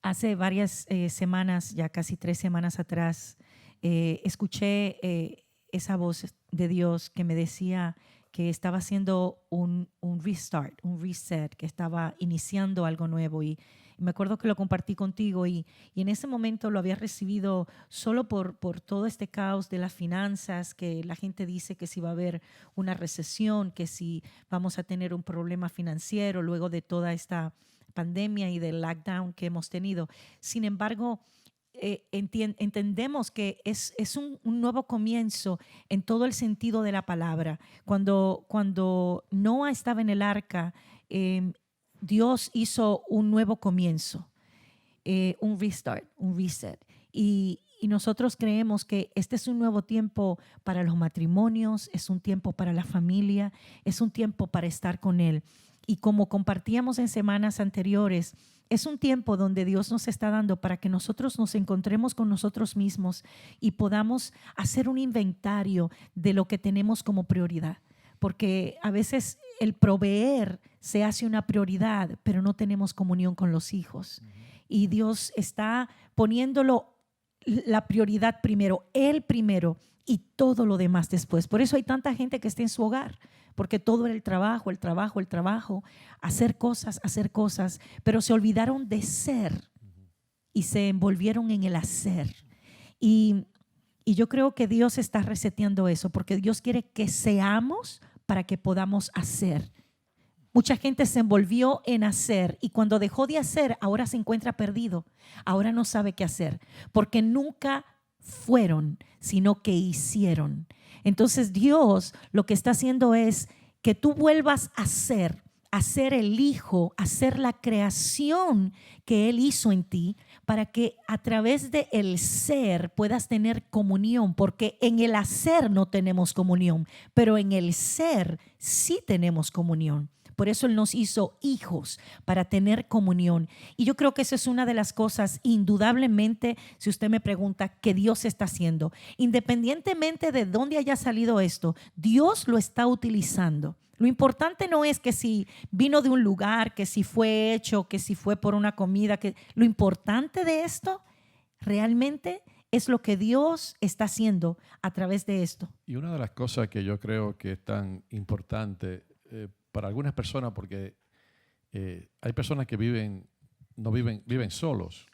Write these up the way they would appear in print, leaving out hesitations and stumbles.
Hace varias semanas, ya casi 3 semanas atrás, escuché esa voz de Dios que me decía que estaba haciendo un restart, un reset, que estaba iniciando algo nuevo. Y me acuerdo que lo compartí contigo y en ese momento lo había recibido solo por todo este caos de las finanzas, que la gente dice que si va a haber una recesión, que si vamos a tener un problema financiero luego de toda esta pandemia y del lockdown que hemos tenido. Sin embargo, entendemos que es un nuevo comienzo en todo el sentido de la palabra. Cuando Noah estaba en el arca, Dios hizo un nuevo comienzo, un restart, un reset. Y nosotros creemos que este es un nuevo tiempo para los matrimonios, es un tiempo para la familia, es un tiempo para estar con Él. Y como compartíamos en semanas anteriores, es un tiempo donde Dios nos está dando para que nosotros nos encontremos con nosotros mismos y podamos hacer un inventario de lo que tenemos como prioridad. Porque a veces el proveer se hace una prioridad, pero no tenemos comunión con los hijos. Y Dios está poniéndolo la prioridad primero, Él primero y todo lo demás después. Por eso hay tanta gente que está en su hogar, porque todo era el trabajo, el trabajo, el trabajo, hacer cosas, pero se olvidaron de ser y se envolvieron en el hacer. Y yo creo que Dios está reseteando eso, porque Dios quiere que seamos para que podamos hacer. Mucha gente se envolvió en hacer y cuando dejó de hacer, ahora se encuentra perdido. Ahora no sabe qué hacer, porque nunca fueron, sino que hicieron. Entonces Dios lo que está haciendo es que tú vuelvas a ser el hijo, a ser la creación que Él hizo en ti, para que a través de el ser puedas tener comunión, porque en el hacer no tenemos comunión, pero en el ser sí tenemos comunión. Por eso Él nos hizo hijos, para tener comunión. Y yo creo que esa es una de las cosas, indudablemente, si usted me pregunta, que Dios está haciendo. Independientemente de dónde haya salido esto, Dios lo está utilizando. Lo importante no es que si vino de un lugar, que si fue hecho, que si fue por una comida. Lo importante de esto realmente es lo que Dios está haciendo a través de esto. Y una de las cosas que yo creo que es tan importante para algunas personas, porque hay personas que viven solos.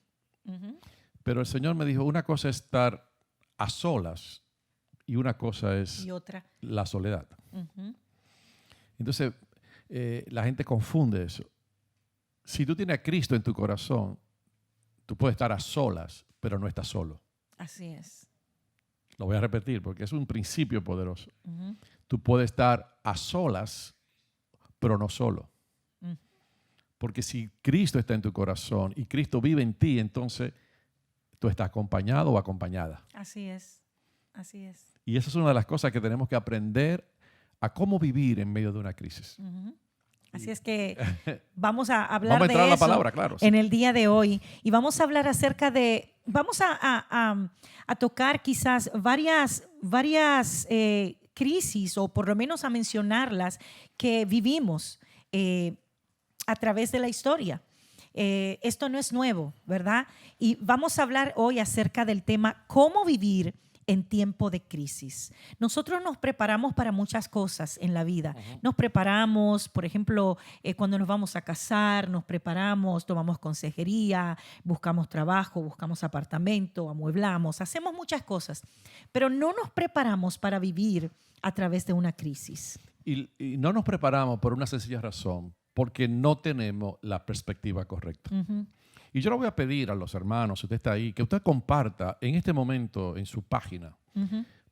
Pero el Señor me dijo, una cosa es estar a solas y una cosa es la soledad. Entonces, la gente confunde eso. Si tú tienes a Cristo en tu corazón, tú puedes estar a solas, pero no estás solo. Así es. Lo voy a repetir porque es un principio poderoso. Tú puedes estar a solas, pero no solo. Porque si Cristo está en tu corazón y Cristo vive en ti, entonces tú estás acompañado o acompañada. Así es, así es. Y esa es una de las cosas que tenemos que aprender a cómo vivir en medio de una crisis. Así es que vamos a hablar vamos a entrar de a la eso palabra, claro, sí. en el día de hoy. Y vamos a hablar acerca de, vamos a tocar quizás varias crisis, o por lo menos a mencionarlas, que vivimos a través de la historia. Esto no es nuevo, ¿verdad? Y vamos a hablar hoy acerca del tema cómo vivir en tiempo de crisis. Nosotros nos preparamos para muchas cosas en la vida. Nos preparamos, por ejemplo, cuando nos vamos a casar, nos preparamos, tomamos consejería, buscamos trabajo, buscamos apartamento, amueblamos, hacemos muchas cosas, pero no nos preparamos para vivir a través de una crisis. Y no nos preparamos por una sencilla razón, porque no tenemos la perspectiva correcta. Y yo le voy a pedir a los hermanos, si usted está ahí, que usted comparta en este momento en su página.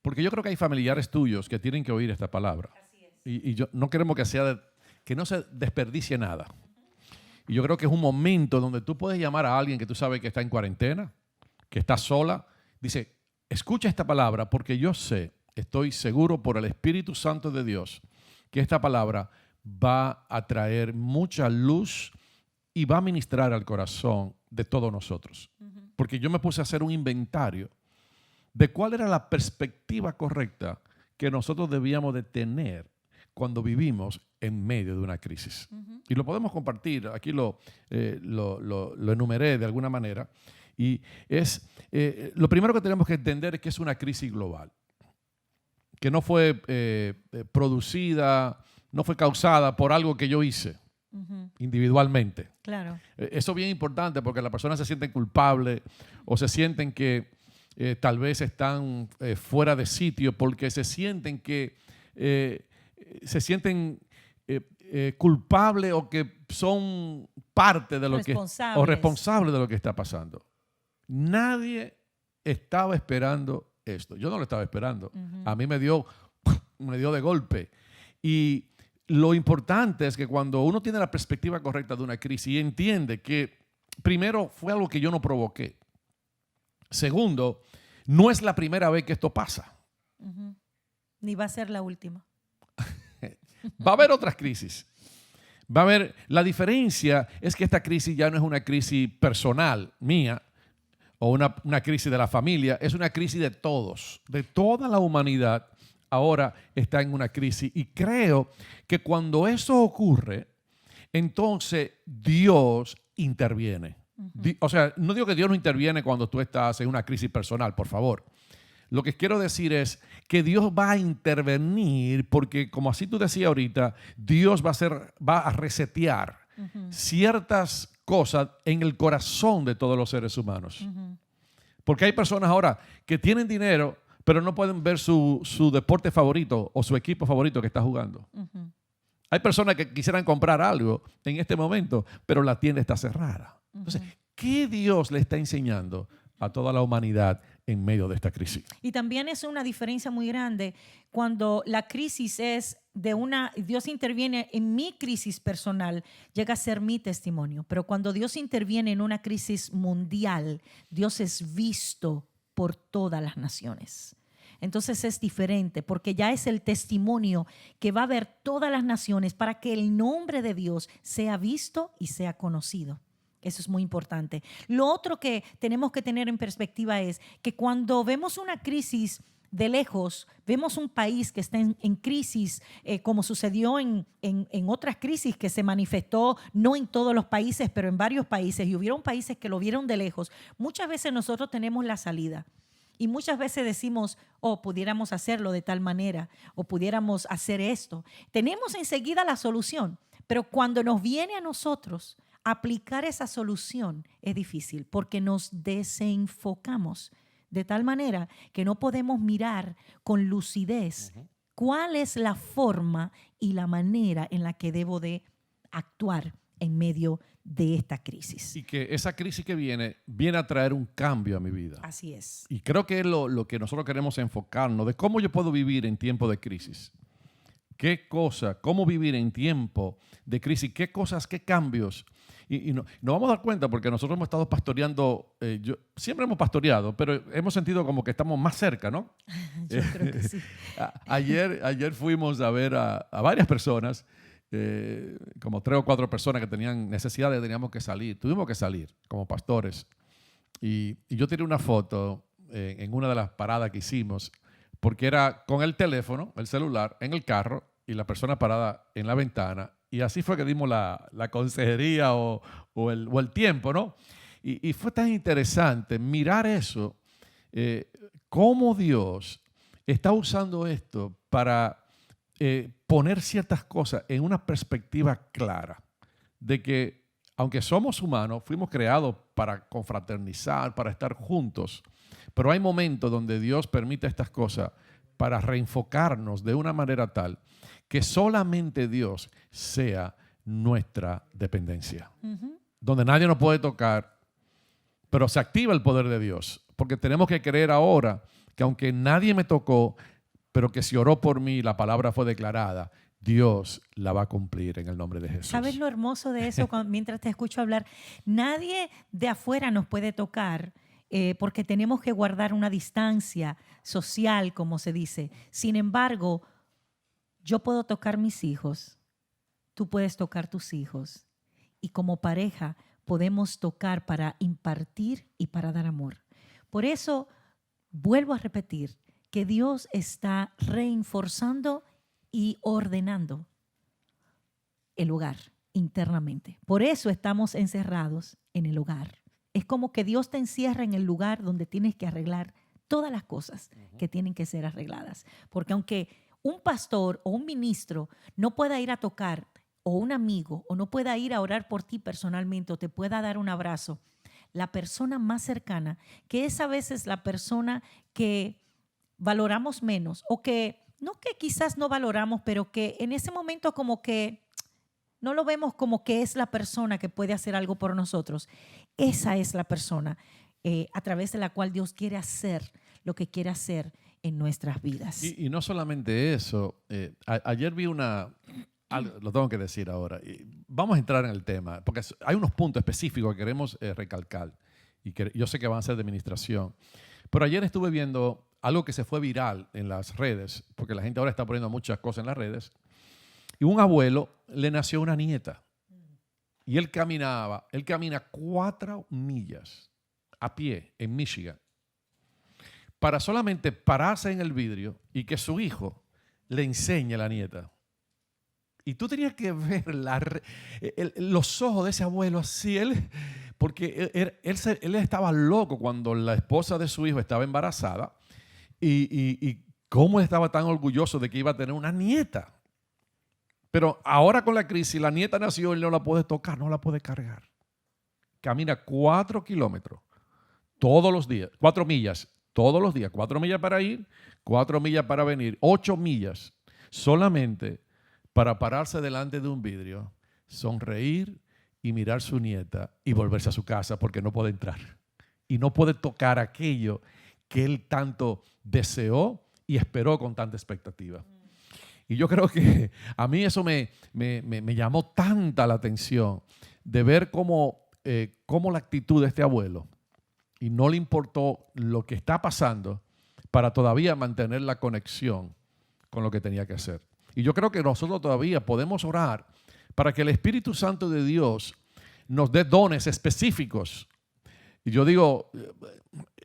Porque yo creo que hay familiares tuyos que tienen que oír esta palabra. Así es. Y yo no queremos que no se desperdicie nada. Y yo creo que es un momento donde tú puedes llamar a alguien que tú sabes que está en cuarentena, que está sola. Dice, escucha esta palabra porque yo sé, estoy seguro por el Espíritu Santo de Dios, que esta palabra va a traer mucha luz y va a ministrar al corazón de todos nosotros. Porque yo me puse a hacer un inventario de cuál era la perspectiva correcta que nosotros debíamos de tener cuando vivimos en medio de una crisis. Y lo podemos compartir, aquí lo enumeré de alguna manera. Y es, lo primero que tenemos que entender es que es una crisis global, que no fue producida, no fue causada por algo que yo hice individualmente. Claro. Eso es bien importante porque las personas se sienten culpables o se sienten que tal vez están fuera de sitio porque se sienten que culpables o que son parte de lo o responsables de lo que está pasando. Nadie estaba esperando esto. Yo no lo estaba esperando. A mí me dio de golpe. Y lo importante es que cuando uno tiene la perspectiva correcta de una crisis y entiende que, primero, fue algo que yo no provoqué. Segundo, no es la primera vez que esto pasa. Ni va a ser la última. Va a haber otras crisis. Va a haber, la diferencia es que esta crisis ya no es una crisis personal mía o una crisis de la familia, es una crisis de todos, de toda la humanidad. Ahora está en una crisis y creo que cuando eso ocurre, entonces Dios interviene. O sea, no digo que Dios no interviene cuando tú estás en una crisis personal, por favor. Lo que quiero decir es que Dios va a intervenir porque, como así tú decías ahorita, Dios va a resetear ciertas cosas en el corazón de todos los seres humanos. Porque hay personas ahora que tienen dinero, pero no pueden ver su deporte favorito o su equipo favorito que está jugando. Hay personas que quisieran comprar algo en este momento, pero la tienda está cerrada. Entonces, ¿qué Dios le está enseñando a toda la humanidad en medio de esta crisis? Y también es una diferencia muy grande cuando la crisis es Dios interviene en mi crisis personal, llega a ser mi testimonio. Pero cuando Dios interviene en una crisis mundial, Dios es visto por todas las naciones. Entonces es diferente porque ya es el testimonio que va a ver todas las naciones para que el nombre de Dios sea visto y sea conocido. Eso es muy importante. Lo otro que tenemos que tener en perspectiva es que cuando vemos una crisis de lejos, vemos un país que está en crisis, como sucedió en otras crisis que se manifestó, no en todos los países, pero en varios países, y hubieron países que lo vieron de lejos. Muchas veces nosotros tenemos la salida. Y muchas veces decimos, pudiéramos hacerlo de tal manera, o pudiéramos hacer esto. Tenemos enseguida la solución, pero cuando nos viene a nosotros aplicar esa solución es difícil porque nos desenfocamos de tal manera que no podemos mirar con lucidez cuál es la forma y la manera en la que debo de actuar en medio de esta crisis. Y que esa crisis que viene a traer un cambio a mi vida. Así es. Y creo que es lo que nosotros queremos enfocarnos, de cómo yo puedo vivir en tiempo de crisis. Cómo vivir en tiempo de crisis, qué cosas, qué cambios. Y nos vamos a dar cuenta porque nosotros hemos estado pastoreando, siempre hemos pastoreado, pero hemos sentido como que estamos más cerca, ¿no? Yo creo que sí. Ayer fuimos a ver a varias personas, como 3 o 4 personas que tenían necesidades, teníamos que salir, tuvimos que salir como pastores. Y yo tiré una foto en una de las paradas que hicimos, porque era con el teléfono, el celular, en el carro y la persona parada en la ventana. Y así fue que dimos la consejería o el tiempo, ¿no? Y fue tan interesante mirar eso, cómo Dios está usando esto para poner ciertas cosas en una perspectiva clara de que, aunque somos humanos, fuimos creados para confraternizar, para estar juntos, pero hay momentos donde Dios permite estas cosas para reenfocarnos de una manera tal que solamente Dios sea nuestra dependencia. Donde nadie nos puede tocar, pero se activa el poder de Dios. Porque tenemos que creer ahora que aunque nadie me tocó, pero que si oró por mí, la palabra fue declarada, Dios la va a cumplir en el nombre de Jesús. ¿Sabes lo hermoso de eso? Mientras te escucho hablar, nadie de afuera nos puede tocar porque tenemos que guardar una distancia social, como se dice. Sin embargo, yo puedo tocar mis hijos, tú puedes tocar tus hijos y como pareja podemos tocar para impartir y para dar amor. Por eso, vuelvo a repetir que Dios está reenforzando y ordenando el hogar internamente. Por eso estamos encerrados en el hogar. Es como que Dios te encierra en el lugar donde tienes que arreglar todas las cosas que tienen que ser arregladas. Porque aunque un pastor o un ministro no pueda ir a tocar, o un amigo, o no pueda ir a orar por ti personalmente, o te pueda dar un abrazo, la persona más cercana, que es a veces la persona que valoramos menos, o que no que quizás no valoramos, pero que en ese momento como que no lo vemos como que es la persona que puede hacer algo por nosotros. Esa es la persona a través de la cual Dios quiere hacer lo que quiere hacer en nuestras vidas. Y no solamente eso, ayer vi lo tengo que decir ahora, vamos a entrar en el tema, porque hay unos puntos específicos que queremos recalcar, y que yo sé que van a ser de administración, pero ayer estuve viendo algo que se fue viral en las redes, porque la gente ahora está poniendo muchas cosas en las redes, y un abuelo le nació una nieta, y él camina 4 millas a pie en Michigan, para solamente pararse en el vidrio y que su hijo le enseñe a la nieta. Y tú tenías que ver los ojos de ese abuelo así, porque él estaba loco cuando la esposa de su hijo estaba embarazada y cómo estaba tan orgulloso de que iba a tener una nieta. Pero ahora con la crisis, la nieta nació y él no la puede tocar, no la puede cargar. Camina 4 kilómetros todos los días, 4 millas todos los días, 4 millas para ir, 4 millas para venir, 8 millas solamente para pararse delante de un vidrio, sonreír y mirar a su nieta y volverse a su casa porque no puede entrar. Y no puede tocar aquello que él tanto deseó y esperó con tanta expectativa. Y yo creo que a mí eso me llamó tanta la atención de ver cómo la actitud de este abuelo, y no le importó lo que está pasando para todavía mantener la conexión con lo que tenía que hacer. Y yo creo que nosotros todavía podemos orar para que el Espíritu Santo de Dios nos dé dones específicos. Y yo digo,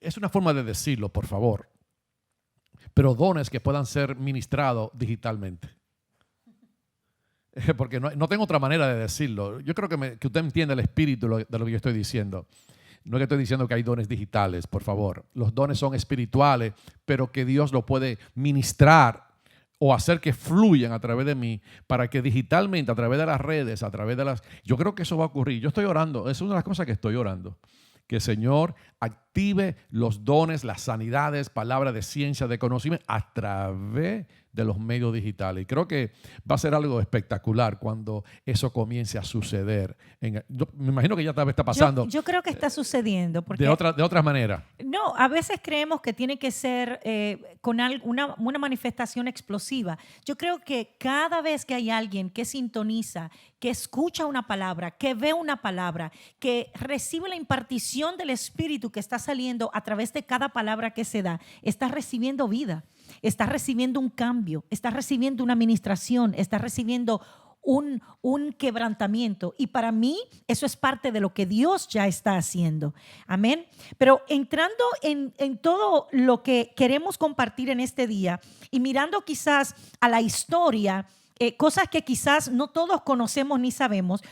es una forma de decirlo, por favor, pero dones que puedan ser ministrados digitalmente. Porque no tengo otra manera de decirlo. Yo creo que usted entiende el espíritu de lo que yo estoy diciendo. No es que estoy diciendo que hay dones digitales, por favor. Los dones son espirituales, pero que Dios lo puede ministrar o hacer que fluyan a través de mí para que digitalmente, a través de las redes, a través de las... Yo creo que eso va a ocurrir. Yo estoy orando, es una de las cosas que estoy orando. Que el Señor active los dones, las sanidades, palabras de ciencia, de conocimiento a través de los medios digitales. Y creo que va a ser algo espectacular cuando eso comience a suceder. Me imagino que ya tal vez está pasando. Yo creo que está sucediendo. Porque de otra manera. No, a veces creemos que tiene que ser con una manifestación explosiva. Yo creo que cada vez que hay alguien que sintoniza, que escucha una palabra, que ve una palabra, que recibe la impartición del Espíritu que está saliendo a través de cada palabra que se da, está recibiendo vida, está recibiendo un cambio, está recibiendo una administración, está recibiendo un quebrantamiento. Y para mí eso es parte de lo que Dios ya está haciendo. Amén. Pero entrando en todo lo que queremos compartir en este día y mirando quizás a la historia, cosas que quizás no todos conocemos ni sabemos,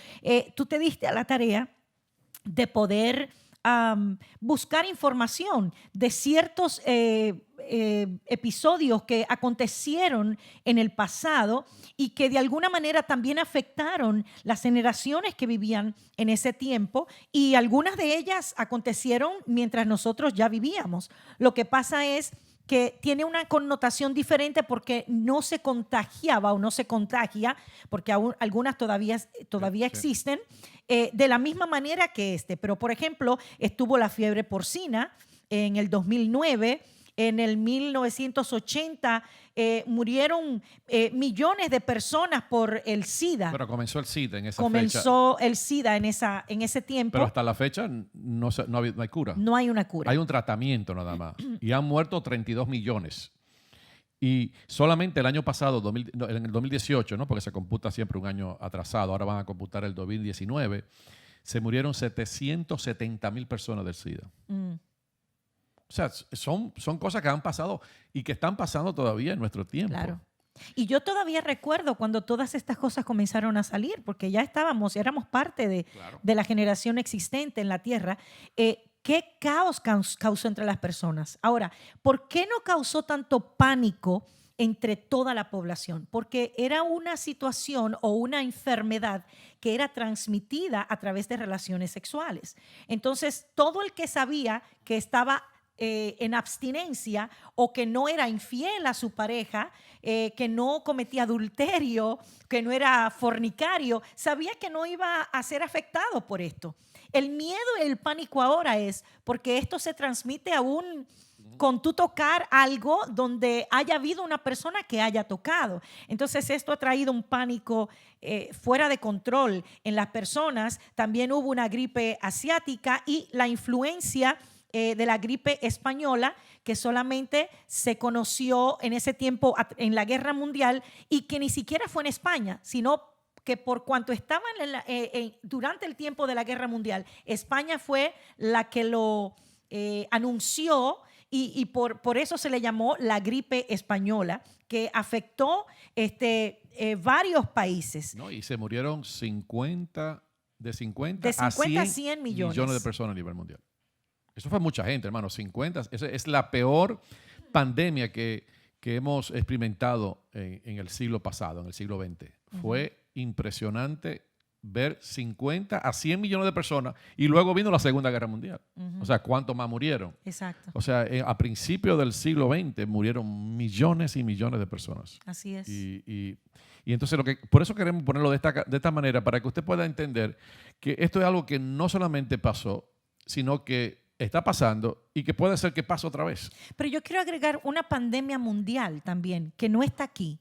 tú te diste a la tarea de poder buscar información de ciertos episodios que acontecieron en el pasado y que de alguna manera también afectaron las generaciones que vivían en ese tiempo, y algunas de ellas acontecieron mientras nosotros ya vivíamos. Lo que pasa es que tiene una connotación diferente porque no se contagiaba o no se contagia, porque aún algunas todavía existen, de la misma manera que este. Pero, por ejemplo, estuvo la fiebre porcina en el 2009. En el 1980 murieron millones de personas por el SIDA. Pero comenzó el SIDA en esa fecha. Comenzó el SIDA en ese tiempo. Pero hasta la fecha no hay cura. No hay una cura. Hay un tratamiento nada más. Y han muerto 32 millones. Y solamente el año pasado, en el 2018, ¿no? Porque se computa siempre un año atrasado, ahora van a computar el 2019, se murieron 770,000 personas del SIDA. O sea, son cosas que han pasado y que están pasando todavía en nuestro tiempo. Claro. Y yo todavía recuerdo cuando todas estas cosas comenzaron a salir, porque ya éramos parte Claro. de la generación existente en la Tierra. ¿Qué caos causó entre las personas? Ahora, ¿por qué no causó tanto pánico entre toda la población? Porque era una situación o una enfermedad que era transmitida a través de relaciones sexuales. Entonces, todo el que sabía que estaba en abstinencia o que no era infiel a su pareja, que no cometía adulterio, que no era fornicario, sabía que no iba a ser afectado por esto. El miedo y el pánico ahora es porque esto se transmite aún con tú tocar algo donde haya habido una persona que haya tocado. Entonces esto ha traído un pánico fuera de control en las personas. También hubo una gripe asiática y la influencia de la gripe española, que solamente se conoció en ese tiempo en la Guerra Mundial y que ni siquiera fue en España, sino que por cuanto estaban durante el tiempo de la Guerra Mundial, España fue la que lo anunció y por eso se le llamó la gripe española, que afectó varios países. ¿No? Y se murieron de 50 De 50 a a 100 100 millones millones de personas a nivel mundial. Eso fue mucha gente, hermano. 50, esa es la peor pandemia que hemos experimentado en el siglo pasado, en el siglo XX. Fue impresionante ver 50 a 100 millones de personas y luego vino la Segunda Guerra Mundial. O sea, ¿cuántos más murieron? Exacto. O sea, a principios del siglo XX murieron millones y millones de personas. Así es. Y entonces por eso queremos ponerlo de esta manera, para que usted pueda entender que esto es algo que no solamente pasó, sino que está pasando y que puede ser que pase otra vez. Pero yo quiero agregar una pandemia mundial también, que no está aquí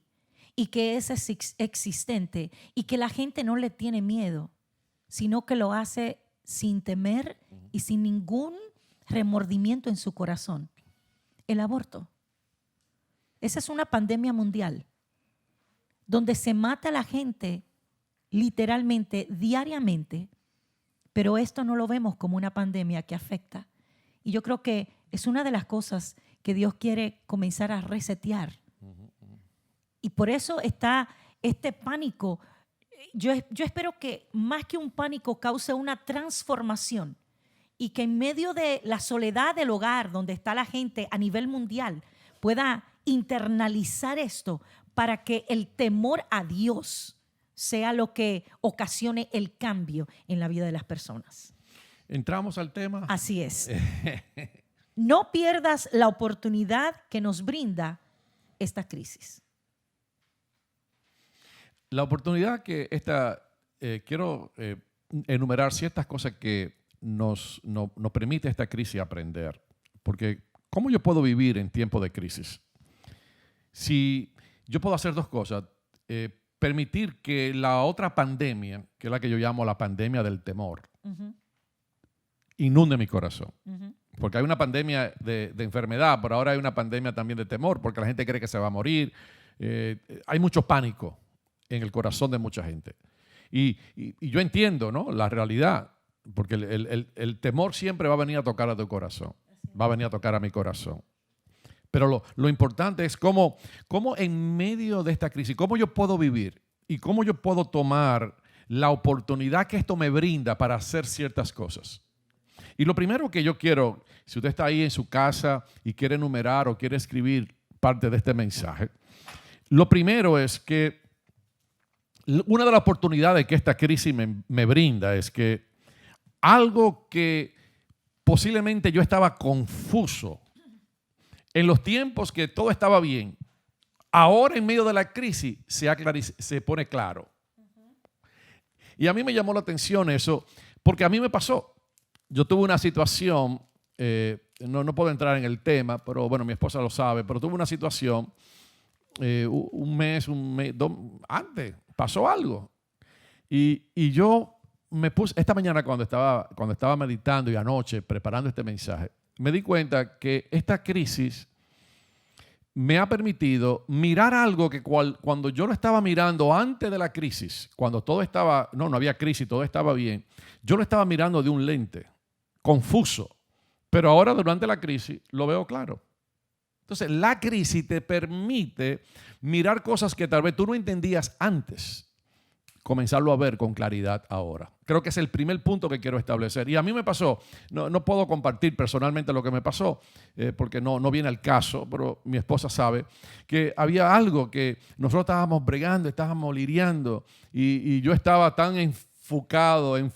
y que es existente y que la gente no le tiene miedo, sino que lo hace sin temer y sin ningún remordimiento en su corazón. El aborto. Esa es una pandemia mundial donde se mata a la gente literalmente, diariamente, pero esto no lo vemos como una pandemia que afecta. Y yo creo que es una de las cosas que Dios quiere comenzar a resetear. Y por eso está este pánico. Yo espero que más que un pánico cause una transformación y que en medio de la soledad del hogar donde está la gente a nivel mundial pueda internalizar esto para que el temor a Dios sea lo que ocasione el cambio en la vida de las personas. ¿Entramos al tema? Así es. No pierdas la oportunidad que nos brinda esta crisis. La oportunidad que quiero enumerar ciertas cosas que nos permite esta crisis aprender. Porque, ¿cómo yo puedo vivir en tiempo de crisis? Si yo puedo hacer dos cosas. Permitir que la otra pandemia, que es la que yo llamo la pandemia del temor, inunde mi corazón. Porque hay una pandemia de enfermedad, pero ahora hay una pandemia también de temor, porque la gente cree que se va a morir. Hay mucho pánico en el corazón de mucha gente. Y yo entiendo, ¿no?, la realidad, porque el temor siempre va a venir a tocar a tu corazón, va a venir a tocar a mi corazón. Pero lo importante es cómo en medio de esta crisis, cómo yo puedo vivir y cómo yo puedo tomar la oportunidad que esto me brinda para hacer ciertas cosas. Y lo primero que yo quiero, si usted está ahí en su casa y quiere enumerar o quiere escribir parte de este mensaje, lo primero es que una de las oportunidades que esta crisis me brinda es que algo que posiblemente yo estaba confuso en los tiempos que todo estaba bien, ahora en medio de la crisis se pone claro. Y a mí me llamó la atención eso, porque a mí me pasó. Yo tuve una situación, no puedo entrar en el tema, pero bueno, mi esposa lo sabe, pero tuve una situación un mes, antes, pasó algo. Y yo me puse, esta mañana cuando estaba meditando y anoche preparando este mensaje, me di cuenta que esta crisis me ha permitido mirar algo que cuando yo lo estaba mirando antes de la crisis, cuando todo estaba, no había crisis, todo estaba bien, yo lo estaba mirando de un lente, confuso, pero ahora durante la crisis lo veo claro. Entonces, la crisis te permite mirar cosas que tal vez tú no entendías antes, comenzarlo a ver con claridad ahora. Creo que es el primer punto que quiero establecer. Y a mí me pasó, no puedo compartir personalmente lo que me pasó, porque no viene al caso, pero mi esposa sabe que había algo que nosotros estábamos bregando, estábamos lidiando, y yo estaba tan enfocado en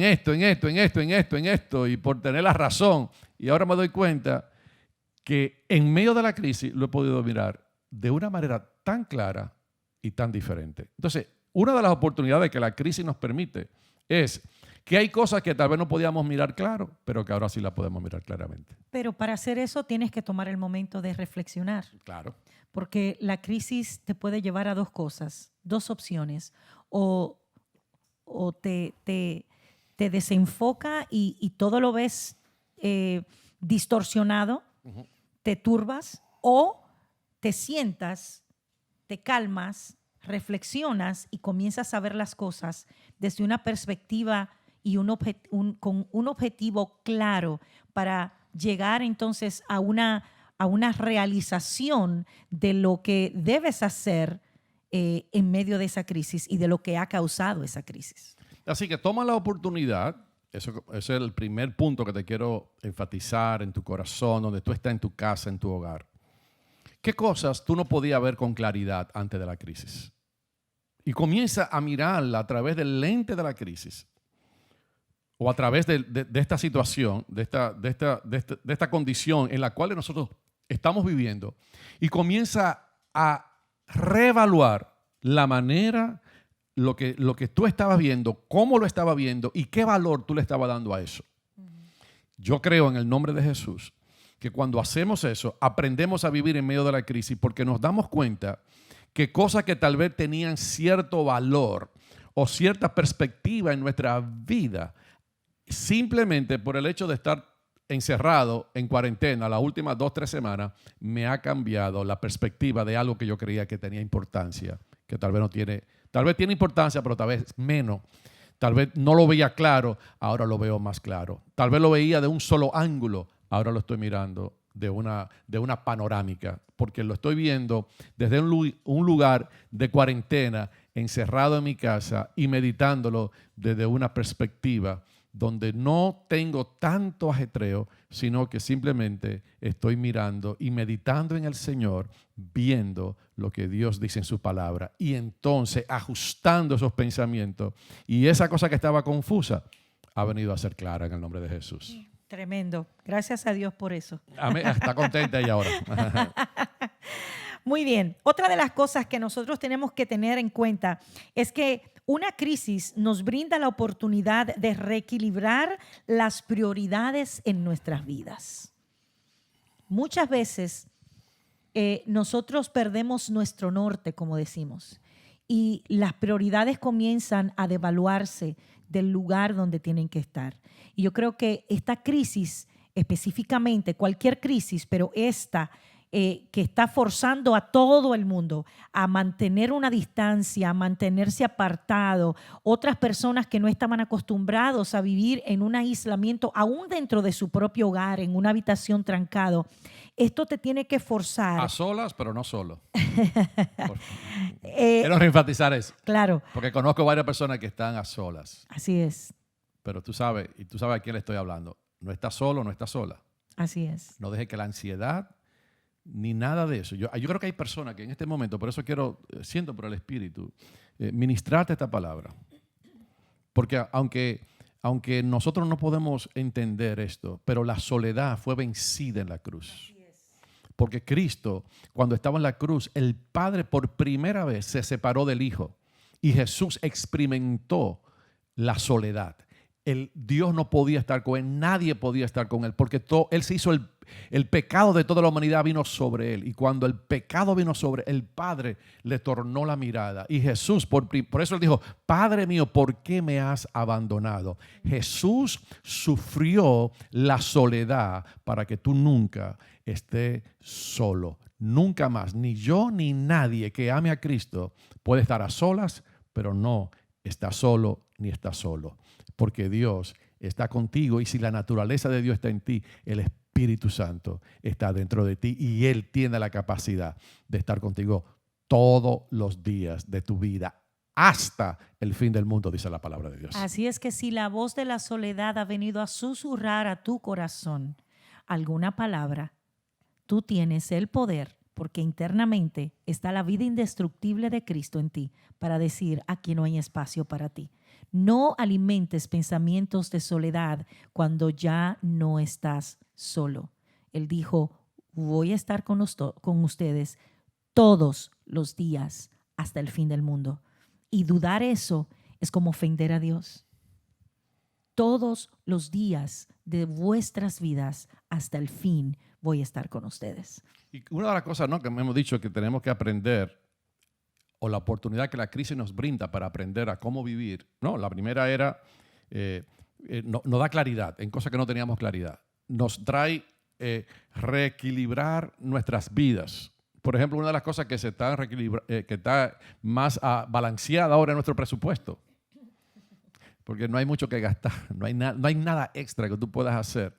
esto, y por tener la razón. Y ahora me doy cuenta que en medio de la crisis lo he podido mirar de una manera tan clara y tan diferente. Entonces, una de las oportunidades que la crisis nos permite es que hay cosas que tal vez no podíamos mirar claro, pero que ahora sí las podemos mirar claramente. Pero para hacer eso tienes que tomar el momento de reflexionar. Claro. Porque la crisis te puede llevar a dos cosas, dos opciones. O te desenfoca y todo lo ves distorsionado, te turbas, o te sientas, te calmas, reflexionas y comienzas a ver las cosas desde una perspectiva y con un objetivo claro para llegar entonces a una realización de lo que debes hacer en medio de esa crisis y de lo que ha causado esa crisis. Así que toma la oportunidad. Ese es el primer punto que te quiero enfatizar en tu corazón, donde tú estás en tu casa, en tu hogar. ¿Qué cosas tú no podías ver con claridad antes de la crisis? Y comienza a mirarla a través del lente de la crisis o a través de esta situación, de esta condición en la cual nosotros estamos viviendo, y comienza a reevaluar la manera, lo que tú estabas viendo, cómo lo estabas viendo y qué valor tú le estabas dando a eso. Yo creo en el nombre de Jesús que cuando hacemos eso, aprendemos a vivir en medio de la crisis porque nos damos cuenta que cosas que tal vez tenían cierto valor o cierta perspectiva en nuestra vida, simplemente por el hecho de estar encerrado en cuarentena las últimas 2-3 semanas, me ha cambiado la perspectiva de algo que yo creía que tenía importancia, que tal vez no tiene, tal vez tiene importancia, pero tal vez menos. Tal vez no lo veía claro, ahora lo veo más claro. Tal vez lo veía de un solo ángulo, ahora lo estoy mirando de una panorámica, porque lo estoy viendo desde un lugar de cuarentena, encerrado en mi casa y meditándolo desde una perspectiva donde no tengo tanto ajetreo, sino que simplemente estoy mirando y meditando en el Señor, viendo lo que Dios dice en su palabra y entonces ajustando esos pensamientos, y esa cosa que estaba confusa ha venido a ser clara en el nombre de Jesús. Tremendo. Gracias a Dios por eso. Amén. Está contenta ella ahora. Muy bien. Otra de las cosas que nosotros tenemos que tener en cuenta es que una crisis nos brinda la oportunidad de reequilibrar las prioridades en nuestras vidas. Muchas veces nosotros perdemos nuestro norte, como decimos, y las prioridades comienzan a devaluarse del lugar donde tienen que estar. Y yo creo que esta crisis, específicamente, cualquier crisis, pero esta que está forzando a todo el mundo a mantener una distancia, a mantenerse apartado, otras personas que no estaban acostumbrados a vivir en un aislamiento, aún dentro de su propio hogar, en una habitación trancado, esto te tiene que forzar. A solas, pero no solo. Quiero reenfatizar eso. Claro. Porque conozco varias personas que están a solas. Así es. Pero tú sabes a quién le estoy hablando. No estás solo, no estás sola. Así es. No dejes que la ansiedad ni nada de eso. Yo creo que hay personas que en este momento, por eso siento por el Espíritu, ministrarte esta palabra. Porque aunque nosotros no podemos entender esto, pero la soledad fue vencida en la cruz. Porque Cristo, cuando estaba en la cruz, el Padre por primera vez se separó del Hijo y Jesús experimentó la soledad. Dios no podía estar con él, nadie podía estar con él, porque él se hizo el pecado de toda la humanidad vino sobre él. Y cuando el pecado vino sobre el Padre, le tornó la mirada. Y Jesús, por eso él dijo, Padre mío, ¿por qué me has abandonado? Jesús sufrió la soledad para que tú nunca estés solo. Nunca más, ni yo ni nadie que ame a Cristo puede estar a solas, pero no está solo ni está solo. Porque Dios está contigo, y si la naturaleza de Dios está en ti, el Espíritu Santo está dentro de ti y Él tiene la capacidad de estar contigo todos los días de tu vida hasta el fin del mundo, dice la palabra de Dios. Así es que si la voz de la soledad ha venido a susurrar a tu corazón alguna palabra, tú tienes el poder, porque internamente está la vida indestructible de Cristo en ti, para decir: aquí no hay espacio para ti. No alimentes pensamientos de soledad cuando ya no estás solo. Él dijo: voy a estar con ustedes todos los días hasta el fin del mundo. Y dudar eso es como ofender a Dios. Todos los días de vuestras vidas hasta el fin voy a estar con ustedes. Y una de las cosas, ¿no?, que hemos dicho que tenemos que aprender, o la oportunidad que la crisis nos brinda para aprender a cómo vivir, ¿no? La primera era, nos da claridad en cosas que no teníamos claridad. Nos trae reequilibrar nuestras vidas. Por ejemplo, una de las cosas que que está más balanceada ahora en nuestro presupuesto, porque no hay mucho que gastar, no hay nada extra que tú puedas hacer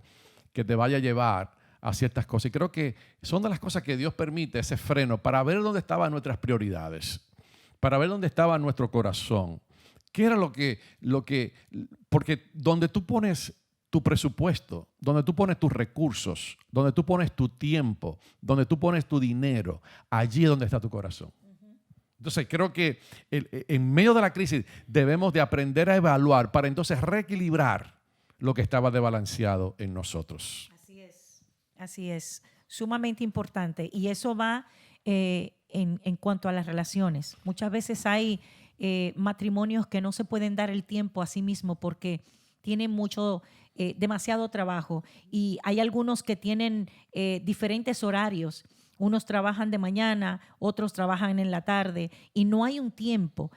que te vaya a llevar a ciertas cosas. Y creo que son de las cosas que Dios permite, ese freno, para ver dónde estaban nuestras prioridades, para ver dónde estaba nuestro corazón. ¿Qué era porque donde tú pones tu presupuesto, donde tú pones tus recursos, donde tú pones tu tiempo, donde tú pones tu dinero, allí es donde está tu corazón. Entonces creo que en medio de la crisis debemos de aprender a evaluar para entonces reequilibrar lo que estaba desbalanceado en nosotros. Así es, sumamente importante. Y eso va en cuanto a las relaciones. Muchas veces hay matrimonios que no se pueden dar el tiempo a sí mismos porque tienen demasiado trabajo, y hay algunos que tienen diferentes horarios. Unos trabajan de mañana, otros trabajan en la tarde, y no hay un tiempo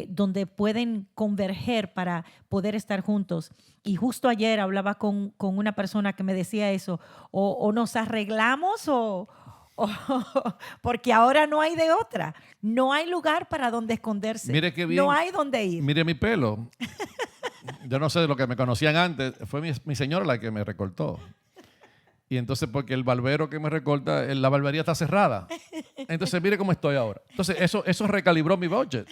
donde pueden converger para poder estar juntos. Y justo ayer hablaba con una persona que me decía eso: o nos arreglamos porque ahora no hay de otra. No hay lugar para donde esconderse. Mire qué bien, no hay donde ir. Mire mi pelo. Yo no sé de lo que me conocían antes. Fue mi señora la que me recortó. Y entonces, porque el barbero que me recorta, la barbería está cerrada. Entonces, mire cómo estoy ahora. Entonces, eso recalibró mi budget.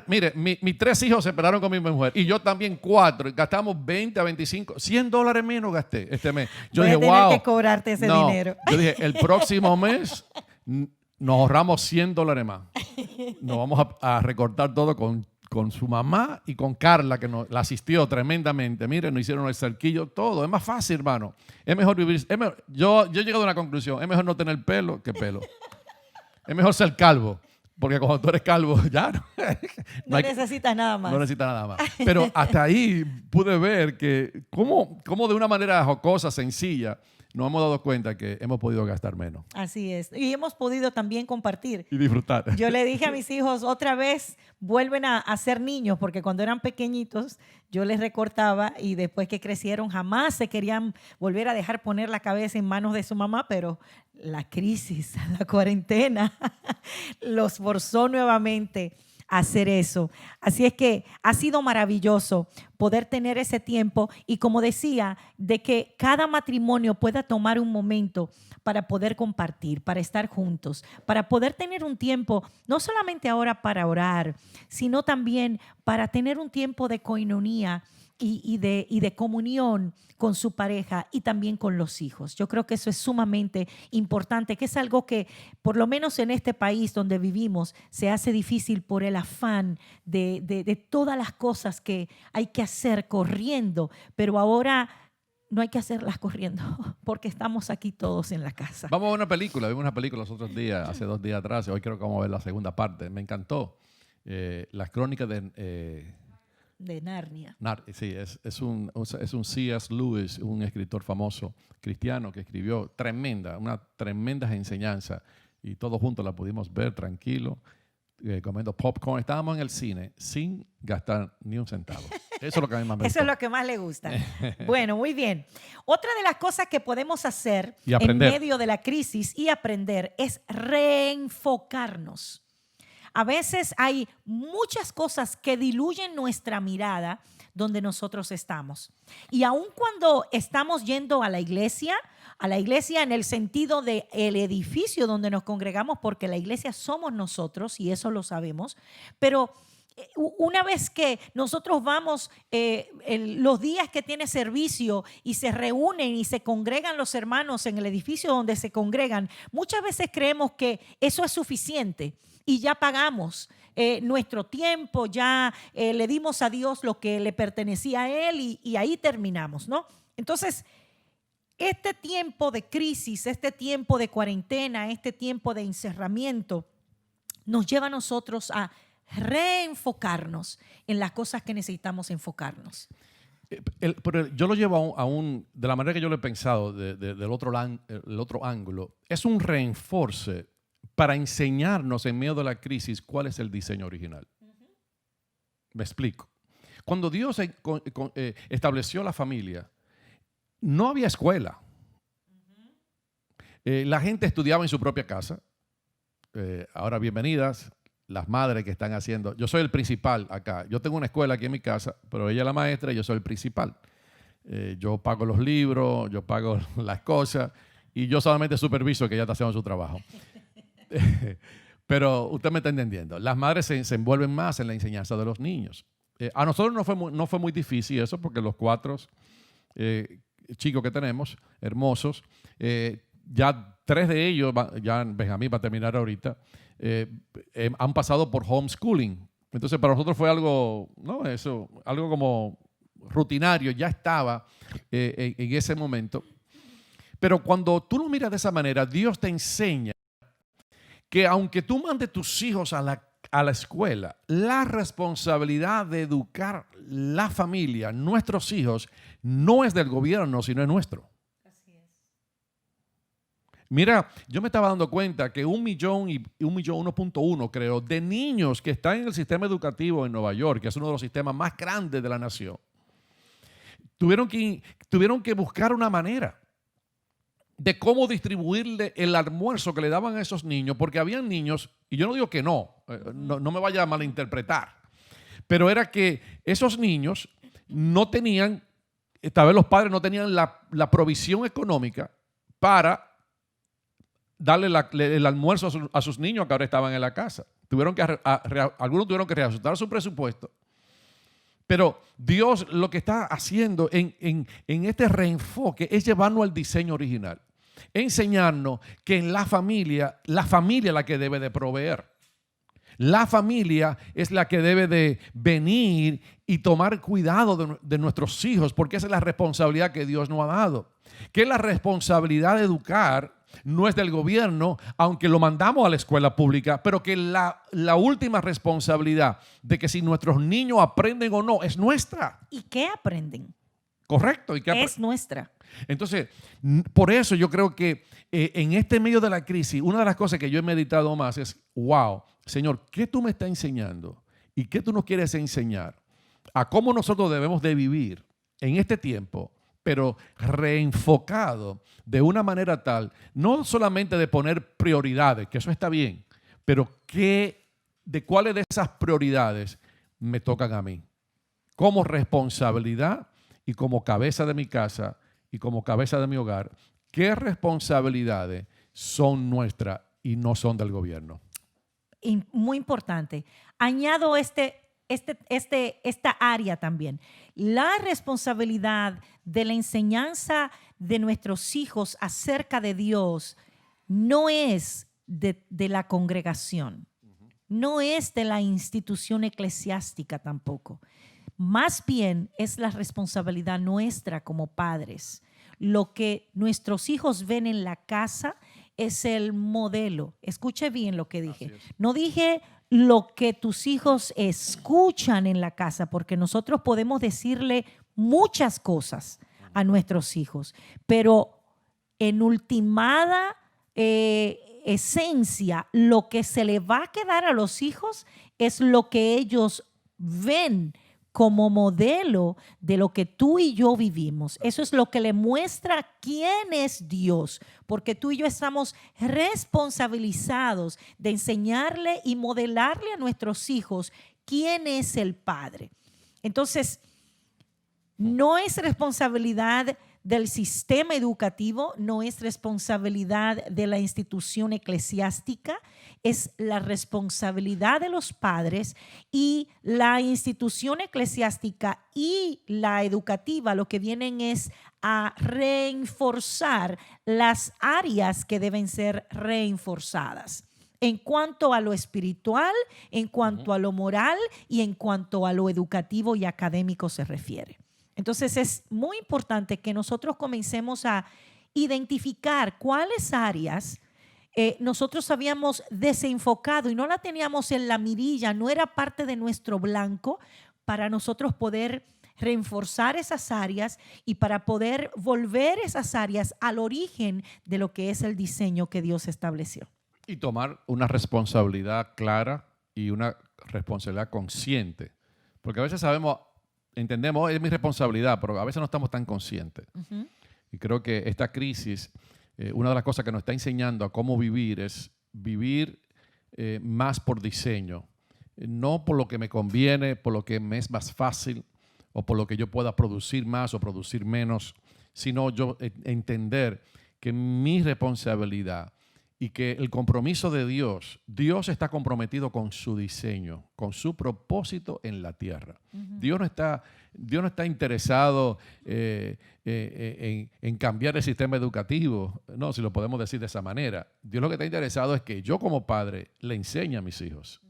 Mire, mis 3 hijos se separaron con mi mujer. Y yo también 4. Gastamos 20 a 25, $100 menos gasté este mes. Yo Voy dije, a tener wow. que cobrarte ese dinero. Yo dije, el próximo mes nos ahorramos $100 más. Nos vamos a recortar todo con su mamá y con Carla, que la asistió tremendamente. Miren, nos hicieron el cerquillo, todo. Es más fácil, hermano. Es mejor vivir. Yo he llegado a una conclusión. Es mejor no tener pelo que pelo. Es mejor ser calvo. Porque cuando tú eres calvo, ya no necesitas nada más. No necesitas nada más. Pero hasta ahí pude ver que cómo de una manera jocosa, sencilla, nos hemos dado cuenta que hemos podido gastar menos. Así es. Y hemos podido también compartir. Y disfrutar. Yo le dije a mis hijos, otra vez vuelven a ser niños, porque cuando eran pequeñitos yo les recortaba, y después que crecieron jamás se querían volver a dejar poner la cabeza en manos de su mamá, pero la crisis, la cuarentena los forzó nuevamente a hacer eso. Así es que ha sido maravilloso poder tener ese tiempo, y como decía, de que cada matrimonio pueda tomar un momento para poder compartir, para estar juntos, para poder tener un tiempo, no solamente ahora para orar, sino también para tener un tiempo de coinonía y de comunión con su pareja y también con los hijos. Yo creo que eso es sumamente importante, que es algo que, por lo menos en este país donde vivimos, se hace difícil por el afán de todas las cosas que hay que hacer corriendo, pero ahora no hay que hacerlas corriendo porque estamos aquí todos en la casa. Vamos a ver una película. Vimos una película los otros días, hace 2 días atrás. Hoy creo que vamos a ver la segunda parte. Me encantó. Las crónicas de Narnia. Sí, es un C.S. Lewis, un escritor famoso cristiano que escribió una tremenda enseñanza, y todos juntos la pudimos ver tranquilo, comiendo popcorn. Estábamos en el cine sin gastar ni un centavo. Eso es lo que a mí más me gusta. Eso es lo que más le gusta. Bueno, muy bien. Otra de las cosas que podemos hacer en medio de la crisis y aprender es reenfocarnos. A veces hay muchas cosas que diluyen nuestra mirada donde nosotros estamos. Y aun cuando estamos yendo a la iglesia en el sentido del edificio donde nos congregamos, porque la iglesia somos nosotros y eso lo sabemos, pero una vez que nosotros vamos los días que tiene servicio y se reúnen y se congregan los hermanos en el edificio donde se congregan, muchas veces creemos que eso es suficiente y ya pagamos nuestro tiempo, ya le dimos a Dios lo que le pertenecía a Él y ahí terminamos, ¿no? Entonces, este tiempo de crisis, este tiempo de cuarentena, este tiempo de encerramiento nos lleva a nosotros a reenfocarnos en las cosas que necesitamos enfocarnos. Pero yo lo llevo de la manera que yo lo he pensado, del otro ángulo. Es un reenforce para enseñarnos en medio de la crisis cuál es el diseño original. Me explico. Cuando Dios estableció la familia, no había escuela. La gente estudiaba en su propia casa. Ahora, bienvenidas las madres que están haciendo. Yo soy el principal acá. Yo tengo una escuela aquí en mi casa, pero ella es la maestra y yo soy el principal. Yo pago los libros, yo pago las cosas y yo solamente superviso que ella está haciendo su trabajo. Pero usted me está entendiendo. Las madres se envuelven más en la enseñanza de los niños. A nosotros no fue muy difícil eso porque los 4 chicos que tenemos, hermosos, ya 3 de ellos, ya Benjamín va a terminar ahorita, han pasado por homeschooling. Entonces para nosotros fue algo como rutinario, ya estaba en ese momento. Pero cuando tú lo miras de esa manera, Dios te enseña que aunque tú mandes tus hijos a la escuela, la responsabilidad de educar la familia, nuestros hijos, no es del gobierno, sino es nuestro. Mira, yo me estaba dando cuenta que 1.1.1 creo, de niños que están en el sistema educativo en Nueva York, que es uno de los sistemas más grandes de la nación, tuvieron que buscar una manera de cómo distribuirle el almuerzo que le daban a esos niños, porque habían niños, y yo no digo que no me vaya a malinterpretar, pero era que esos niños no tenían, tal vez los padres no tenían la provisión económica para darle el almuerzo a sus niños que ahora estaban en la casa. Algunos tuvieron que reajustar su presupuesto. Pero Dios lo que está haciendo en este reenfoque es llevarnos al diseño original. Enseñarnos que en la familia es la que debe de proveer. La familia es la que debe de venir y tomar cuidado de nuestros hijos, porque esa es la responsabilidad que Dios nos ha dado. Que la responsabilidad de educar no es del gobierno, aunque lo mandamos a la escuela pública, pero que la última responsabilidad de que si nuestros niños aprenden o no es nuestra. ¿Y qué aprenden? Correcto. Es nuestra. Entonces, por eso yo creo que en este medio de la crisis, una de las cosas que yo he meditado más es, wow, Señor, ¿qué tú me estás enseñando? ¿Y qué tú nos quieres enseñar? A cómo nosotros debemos de vivir en este tiempo, pero reenfocado de una manera tal, no solamente de poner prioridades, que eso está bien, pero de cuáles de esas prioridades me tocan a mí, como responsabilidad y como cabeza de mi casa y como cabeza de mi hogar, qué responsabilidades son nuestras y no son del gobierno. Muy importante. Añado esta área también. La responsabilidad de la enseñanza de nuestros hijos acerca de Dios no es de la congregación, no es de la institución eclesiástica tampoco. Más bien es la responsabilidad nuestra como padres. Lo que nuestros hijos ven en la casa es el modelo. Escuche bien lo que dije. No dije lo que tus hijos escuchan en la casa, porque nosotros podemos decirle muchas cosas a nuestros hijos, pero en ultimada esencia, lo que se le va a quedar a los hijos es lo que ellos ven como modelo de lo que tú y yo vivimos. Eso es lo que le muestra quién es Dios, porque tú y yo estamos responsabilizados de enseñarle y modelarle a nuestros hijos quién es el Padre. Entonces, No es responsabilidad del sistema educativo, no es responsabilidad de la institución eclesiástica, es la responsabilidad de los padres, y la institución eclesiástica y la educativa lo que vienen es a reforzar las áreas que deben ser reforzadas en cuanto a lo espiritual, en cuanto a lo moral y en cuanto a lo educativo y académico se refiere. Entonces es muy importante que nosotros comencemos a identificar cuáles áreas nosotros habíamos desenfocado y no la teníamos en la mirilla, no era parte de nuestro blanco, para nosotros poder reforzar esas áreas y para poder volver esas áreas al origen de lo que es el diseño que Dios estableció. Y tomar una responsabilidad clara y una responsabilidad consciente. Porque a veces entendemos, es mi responsabilidad, pero a veces no estamos tan conscientes. Uh-huh. Y creo que esta crisis, una de las cosas que nos está enseñando a cómo vivir es vivir más por diseño. No por lo que me conviene, por lo que me es más fácil o por lo que yo pueda producir más o producir menos, sino yo entender que mi responsabilidad y que el compromiso de Dios está comprometido con su diseño, con su propósito en la tierra. Uh-huh. Dios no está interesado en cambiar el sistema educativo, no, si lo podemos decir de esa manera. Dios lo que está interesado es que yo como padre le enseñe a mis hijos.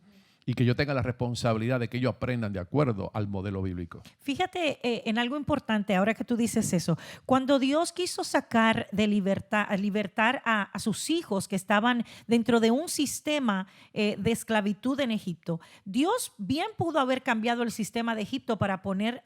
Y que yo tenga la responsabilidad de que ellos aprendan de acuerdo al modelo bíblico. Fíjate en algo importante, ahora que tú dices eso. Cuando Dios quiso sacar de libertar a sus hijos que estaban dentro de un sistema de esclavitud en Egipto, Dios bien pudo haber cambiado el sistema de Egipto para poner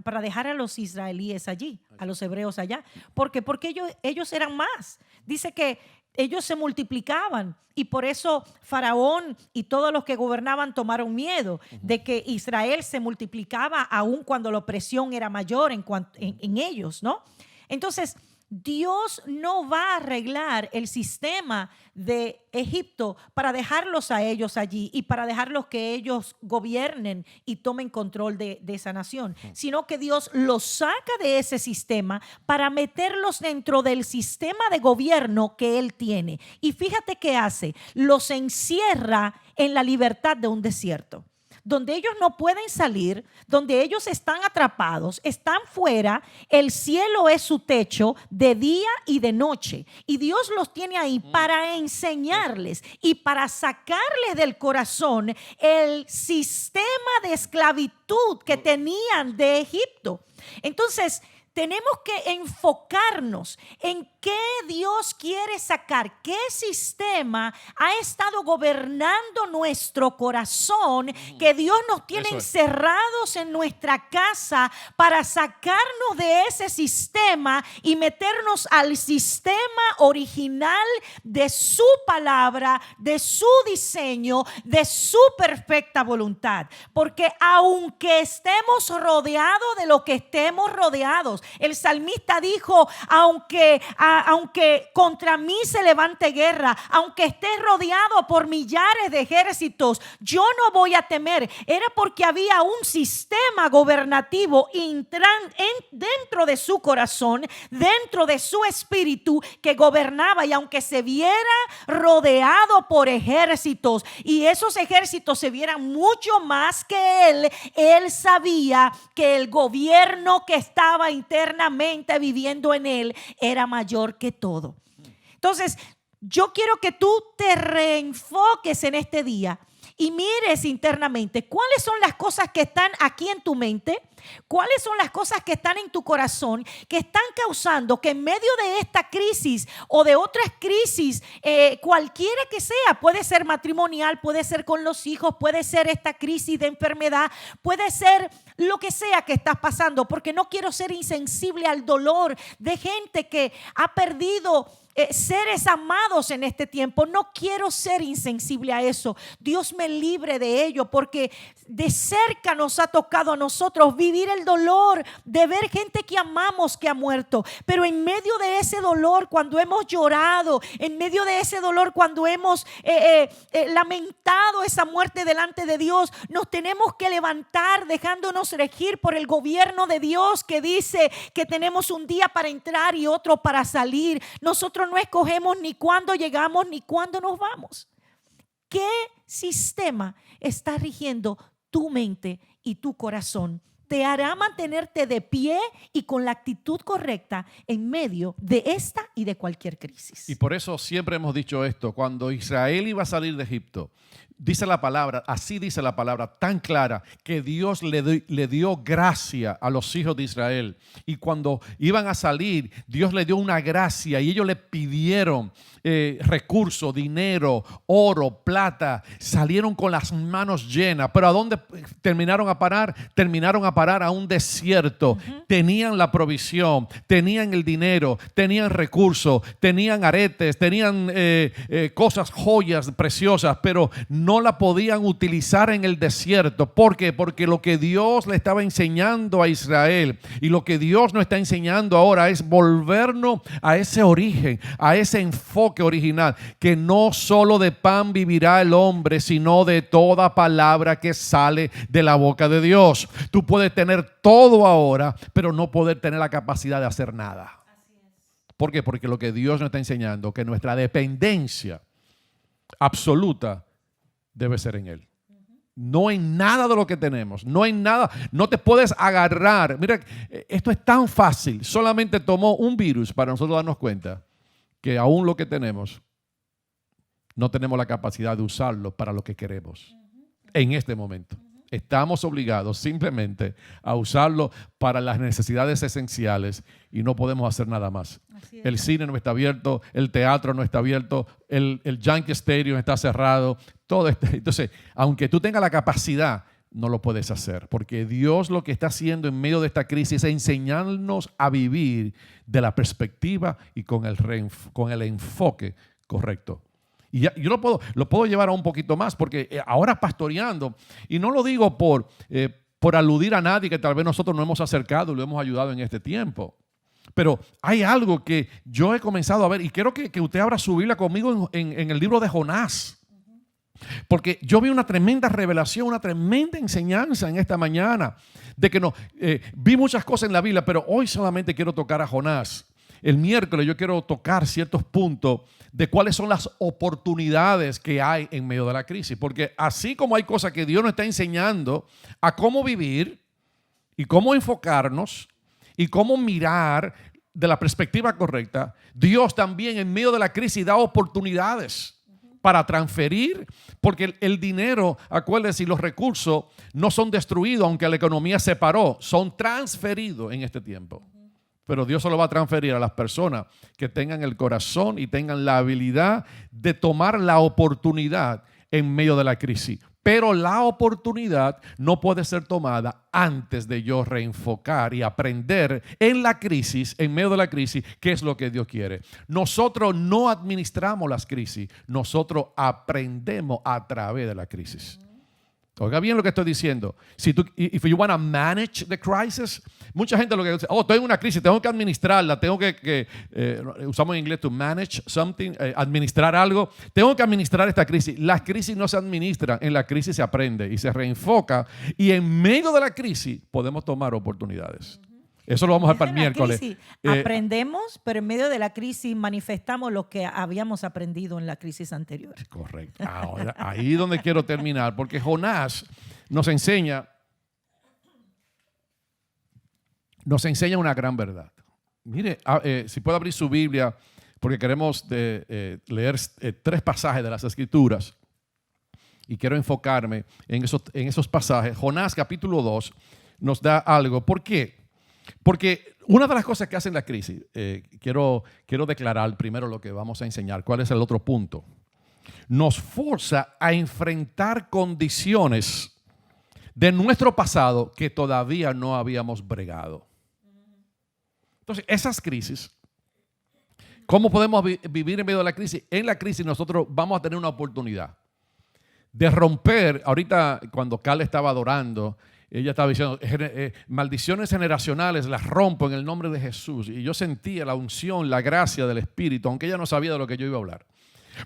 para dejar a los israelíes allí, a los hebreos allá. ¿Por qué? Porque ellos eran más. Dice que ellos se multiplicaban y por eso Faraón y todos los que gobernaban tomaron miedo de que Israel se multiplicaba aun cuando la opresión era mayor en ellos, ¿no? Entonces, Dios no va a arreglar el sistema de Egipto para dejarlos a ellos allí y para dejarlos que ellos gobiernen y tomen control de esa nación, sino que Dios los saca de ese sistema para meterlos dentro del sistema de gobierno que Él tiene. Y fíjate qué hace, los encierra en la libertad de un desierto, donde ellos no pueden salir, donde ellos están atrapados, están fuera, el cielo es su techo de día y de noche. Y Dios los tiene ahí para enseñarles y para sacarles del corazón el sistema de esclavitud que tenían de Egipto. Entonces, tenemos que enfocarnos en qué Dios quiere sacar, qué sistema ha estado gobernando nuestro corazón, que Dios nos tiene encerrados en nuestra casa para sacarnos de ese sistema y meternos al sistema original de su palabra, de su diseño, de su perfecta voluntad. Porque aunque estemos rodeados de lo que estemos rodeados, el salmista dijo, aunque contra mí se levante guerra, aunque esté rodeado por millares de ejércitos, yo no voy a temer. Era porque había un sistema gobernativo dentro de su corazón, dentro de su espíritu que gobernaba, y aunque se viera rodeado por ejércitos y esos ejércitos se vieran mucho más que él sabía que el gobierno que estaba internamente viviendo en él era mayor que todo. Entonces, yo quiero que tú te reenfoques en este día y mires internamente cuáles son las cosas que están aquí en tu mente, cuáles son las cosas que están en tu corazón, que están causando que en medio de esta crisis o de otras crisis, cualquiera que sea, puede ser matrimonial, puede ser con los hijos, puede ser esta crisis de enfermedad, puede ser lo que sea que estás pasando, porque no quiero ser insensible al dolor de gente que ha perdido seres amados en este tiempo. No quiero ser insensible a eso. Dios me libre de ello, porque de cerca nos ha tocado a nosotros vivir el dolor de ver gente que amamos que ha muerto. Pero en medio de ese dolor, cuando hemos llorado, en medio de ese dolor, cuando hemos lamentado esa muerte delante de Dios, nos tenemos que levantar dejándonos regir por el gobierno de Dios, que dice que tenemos un día para entrar y otro para salir. Nosotros no escogemos ni cuándo llegamos ni cuándo nos vamos. ¿Qué sistema está rigiendo tu mente y tu corazón? Te hará mantenerte de pie y con la actitud correcta en medio de esta y de cualquier crisis. Y por eso siempre hemos dicho esto: cuando Israel iba a salir de Egipto, dice la palabra, así dice la palabra tan clara, que Dios le dio gracia a los hijos de Israel. Y cuando iban a salir, Dios le dio una gracia y ellos le pidieron recursos, dinero, oro, plata. Salieron con las manos llenas. Pero ¿a dónde terminaron a parar? Terminaron a parar a un desierto. Tenían la provisión, tenían el dinero, tenían recursos, tenían aretes, tenían cosas, joyas preciosas, pero no la podían utilizar en el desierto. ¿Por qué? Porque lo que Dios le estaba enseñando a Israel y lo que Dios nos está enseñando ahora es volvernos a ese origen, a ese enfoque original, que no solo de pan vivirá el hombre, sino de toda palabra que sale de la boca de Dios. Tú puedes tener todo ahora, pero no poder tener la capacidad de hacer nada. ¿Por qué? Porque lo que Dios nos está enseñando, que nuestra dependencia absoluta debe ser en Él. No en nada de lo que tenemos, no en nada, no te puedes agarrar. Mira, esto es tan fácil. Solamente tomó un virus para nosotros darnos cuenta que aún lo que tenemos, no tenemos la capacidad de usarlo para lo que queremos en este momento. Estamos obligados simplemente a usarlo para las necesidades esenciales y no podemos hacer nada más. El cine no está abierto, el teatro no está abierto, el Yankee Stadium está cerrado. Todo entonces, aunque tú tengas la capacidad, no lo puedes hacer, porque Dios lo que está haciendo en medio de esta crisis es enseñarnos a vivir de la perspectiva y con el enfoque correcto. Y ya, yo lo puedo llevar a un poquito más, porque ahora pastoreando, y no lo digo por aludir a nadie que tal vez nosotros no hemos acercado y lo hemos ayudado en este tiempo, pero hay algo que yo he comenzado a ver, y quiero que usted abra su Biblia conmigo en el libro de Jonás. Porque yo vi una tremenda revelación, una tremenda enseñanza en esta mañana, de que vi muchas cosas en la Biblia, pero hoy solamente quiero tocar a Jonás. El miércoles yo quiero tocar ciertos puntos de cuáles son las oportunidades que hay en medio de la crisis. Porque así como hay cosas que Dios nos está enseñando a cómo vivir y cómo enfocarnos y cómo mirar de la perspectiva correcta, Dios también en medio de la crisis da oportunidades para transferir, porque el dinero, acuérdense, y los recursos no son destruidos, aunque la economía se paró, son transferidos en este tiempo. Pero Dios solo va a transferir a las personas que tengan el corazón y tengan la habilidad de tomar la oportunidad en medio de la crisis. Pero la oportunidad no puede ser tomada antes de yo reenfocar y aprender en la crisis, en medio de la crisis, qué es lo que Dios quiere. Nosotros no administramos las crisis, nosotros aprendemos a través de la crisis. Oiga bien lo que estoy diciendo. If you want to manage the crisis, mucha gente lo que dice, estoy en una crisis, tengo que administrarla, tengo que usamos en inglés to manage something, administrar algo, tengo que administrar esta crisis. Las crisis no se administran, en la crisis se aprende y se reenfoca, y en medio de la crisis podemos tomar oportunidades. Eso lo vamos a ver para el miércoles. Aprendemos, pero en medio de la crisis manifestamos lo que habíamos aprendido en la crisis anterior. Correcto. Ahora, ahí es donde quiero terminar, porque Jonás nos enseña una gran verdad. Mire, si puede abrir su Biblia, porque queremos leer 3 pasajes de las Escrituras y quiero enfocarme en esos pasajes. Jonás capítulo 2 nos da algo. ¿Por qué? Porque una de las cosas que hacen la crisis, quiero declarar primero lo que vamos a enseñar. ¿Cuál es el otro punto? Nos forza a enfrentar condiciones de nuestro pasado que todavía no habíamos bregado. Entonces, esas crisis, ¿Cómo podemos vivir en medio de la crisis? En la crisis nosotros vamos a tener una oportunidad de romper. Ahorita cuando Carla estaba adorando, ella estaba diciendo, maldiciones generacionales las rompo en el nombre de Jesús. Y yo sentía la unción, la gracia del Espíritu, aunque ella no sabía de lo que yo iba a hablar.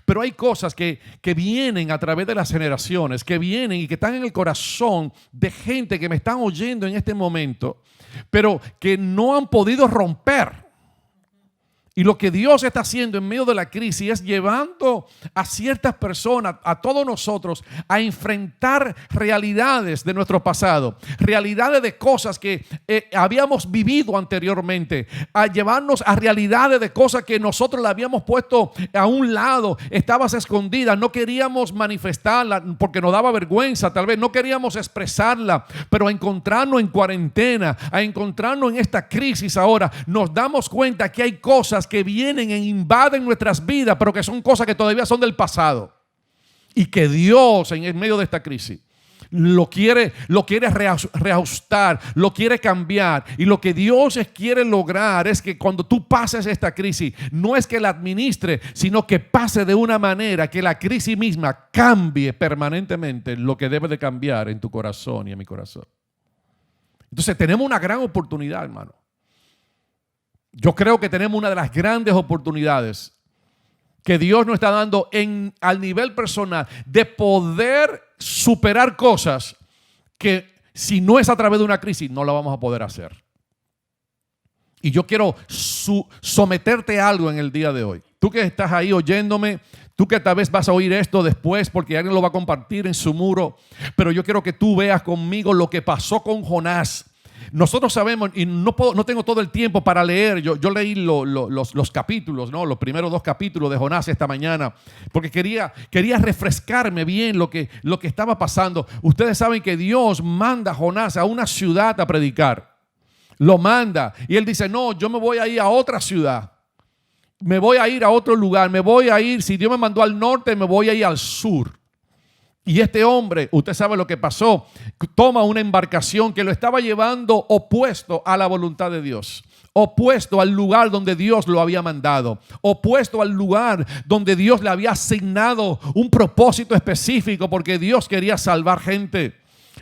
Pero hay cosas que vienen a través de las generaciones, que vienen y que están en el corazón de gente que me están oyendo en este momento, pero que no han podido romper. Y lo que Dios está haciendo en medio de la crisis es llevando a ciertas personas, a todos nosotros, a enfrentar realidades de nuestro pasado, realidades de cosas que habíamos vivido anteriormente, a llevarnos a realidades de cosas que nosotros la habíamos puesto a un lado, estabas escondida, no queríamos manifestarla porque nos daba vergüenza, tal vez no queríamos expresarla, pero a encontrarnos en cuarentena, a encontrarnos en esta crisis ahora, nos damos cuenta que hay cosas que vienen e invaden nuestras vidas, pero que son cosas que todavía son del pasado. Y que Dios en medio de esta crisis lo quiere reajustar, lo quiere cambiar. Y lo que Dios quiere lograr es que cuando tú pases esta crisis, no es que la administre, sino que pase de una manera que la crisis misma cambie permanentemente lo que debe de cambiar en tu corazón y en mi corazón. Entonces tenemos una gran oportunidad, hermano. Yo creo que tenemos una de las grandes oportunidades que Dios nos está dando al nivel personal de poder superar cosas que si no es a través de una crisis no la vamos a poder hacer. Y yo quiero someterte a algo en el día de hoy. Tú que estás ahí oyéndome, tú que tal vez vas a oír esto después porque alguien lo va a compartir en su muro, pero yo quiero que tú veas conmigo lo que pasó con Jonás. Nosotros sabemos, y no tengo todo el tiempo para leer, yo leí los capítulos, ¿no? Los primeros 2 capítulos de Jonás esta mañana, porque quería refrescarme bien lo que estaba pasando. Ustedes saben que Dios manda a Jonás a una ciudad a predicar. Lo manda y él dice, no, yo me voy a ir a otra ciudad. Me voy a ir a otro lugar, me voy a ir, si Dios me mandó al norte, me voy a ir al sur. Y este hombre, usted sabe lo que pasó, toma una embarcación que lo estaba llevando opuesto a la voluntad de Dios, opuesto al lugar donde Dios lo había mandado, opuesto al lugar donde Dios le había asignado un propósito específico porque Dios quería salvar gente.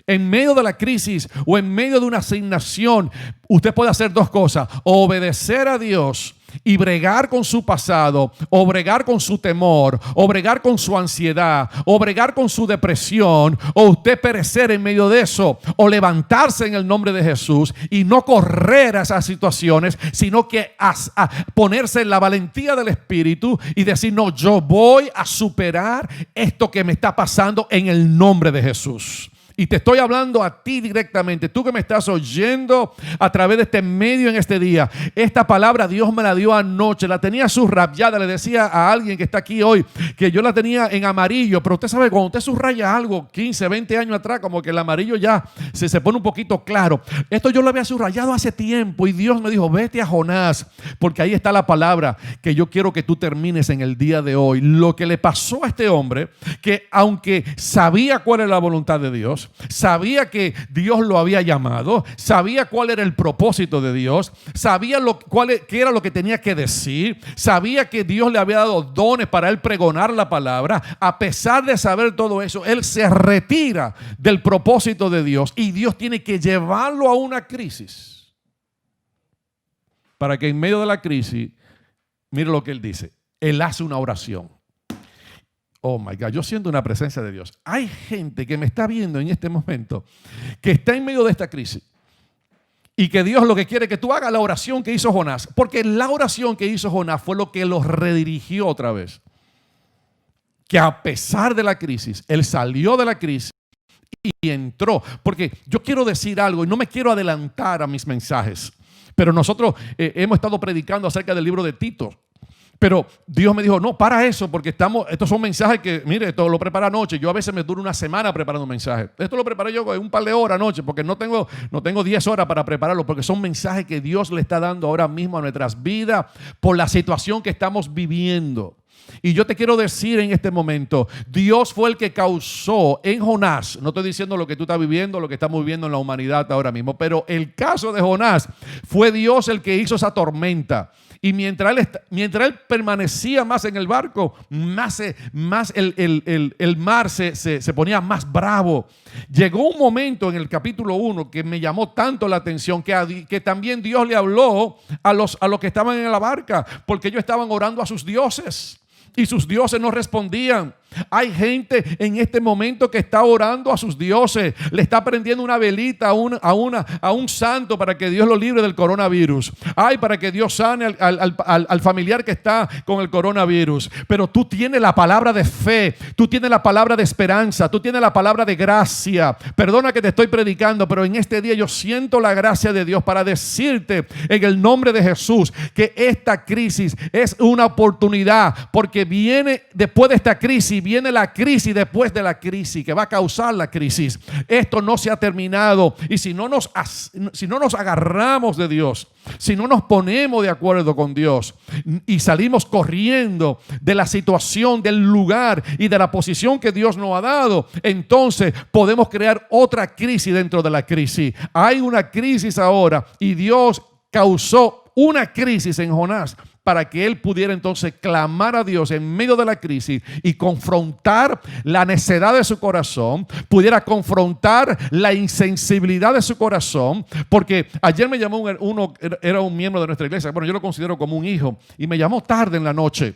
En medio de la crisis o en medio de una asignación, usted puede hacer 2 cosas: obedecer a Dios y bregar con su pasado, o bregar con su temor, o bregar con su ansiedad, o bregar con su depresión, o usted perecer en medio de eso, o levantarse en el nombre de Jesús y no correr a esas situaciones, sino que ponerse en la valentía del Espíritu y decir, no, yo voy a superar esto que me está pasando en el nombre de Jesús. Y te estoy hablando a ti directamente, tú que me estás oyendo a través de este medio en este día. Esta palabra Dios me la dio anoche, la tenía subrayada. Le decía a alguien que está aquí hoy que yo la tenía en amarillo, pero usted sabe, cuando usted subraya algo 15, 20 años atrás, como que el amarillo ya se pone un poquito claro. Esto yo lo había subrayado hace tiempo y Dios me dijo, vete a Jonás, porque ahí está la palabra que yo quiero que tú termines en el día de hoy. Lo que le pasó a este hombre, que aunque sabía cuál era la voluntad de Dios, sabía que Dios lo había llamado, sabía cuál era el propósito de Dios, sabía qué era lo que tenía que decir, sabía que Dios le había dado dones para él pregonar la palabra. A pesar de saber todo eso, él se retira del propósito de Dios y Dios tiene que llevarlo a una crisis para que en medio de la crisis, mire lo que él dice, él hace una oración. Oh my God, yo siento una presencia de Dios. Hay gente que me está viendo en este momento que está en medio de esta crisis y que Dios lo que quiere es que tú hagas la oración que hizo Jonás, porque la oración que hizo Jonás fue lo que los redirigió otra vez. Que a pesar de la crisis, él salió de la crisis y entró. Porque yo quiero decir algo y no me quiero adelantar a mis mensajes, pero nosotros hemos estado predicando acerca del libro de Tito. Pero Dios me dijo, no, para eso, porque estos son mensajes que, mire, esto lo prepara anoche. Yo a veces me duro una semana preparando un mensaje. Esto lo preparé yo en un par de horas anoche, porque no tengo 10 horas para prepararlo, porque son mensajes que Dios le está dando ahora mismo a nuestras vidas por la situación que estamos viviendo. Y yo te quiero decir en este momento, Dios fue el que causó en Jonás, no estoy diciendo lo que tú estás viviendo, lo que estamos viviendo en la humanidad ahora mismo, pero el caso de Jonás fue Dios el que hizo esa tormenta. Y mientras él permanecía más en el barco, más el mar se ponía más bravo. Llegó un momento en el capítulo 1 que me llamó tanto la atención que también Dios le habló a los que estaban en la barca, porque ellos estaban orando a sus dioses. Y sus dioses no respondían. Hay gente en este momento que está orando a sus dioses. Le está prendiendo una velita a un santo para que Dios lo libre del coronavirus. Ay, para que Dios sane al familiar que está con el coronavirus. Pero tú tienes la palabra de fe. Tú tienes la palabra de esperanza. Tú tienes la palabra de gracia. Perdona que te estoy predicando, pero en este día yo siento la gracia de Dios para decirte en el nombre de Jesús que esta crisis es una oportunidad, porque viene después de esta crisis, viene la crisis después de la crisis que va a causar la crisis. Esto no se ha terminado, y si no nos agarramos de Dios, si no nos ponemos de acuerdo con Dios y salimos corriendo de la situación, del lugar y de la posición que Dios nos ha dado, entonces podemos crear otra crisis dentro de la crisis. Hay una crisis ahora y Dios causó una crisis en Jonás para que él pudiera entonces clamar a Dios en medio de la crisis y confrontar la necedad de su corazón, pudiera confrontar la insensibilidad de su corazón. Porque ayer me llamó uno, era un miembro de nuestra iglesia, bueno, yo lo considero como un hijo, y me llamó tarde en la noche.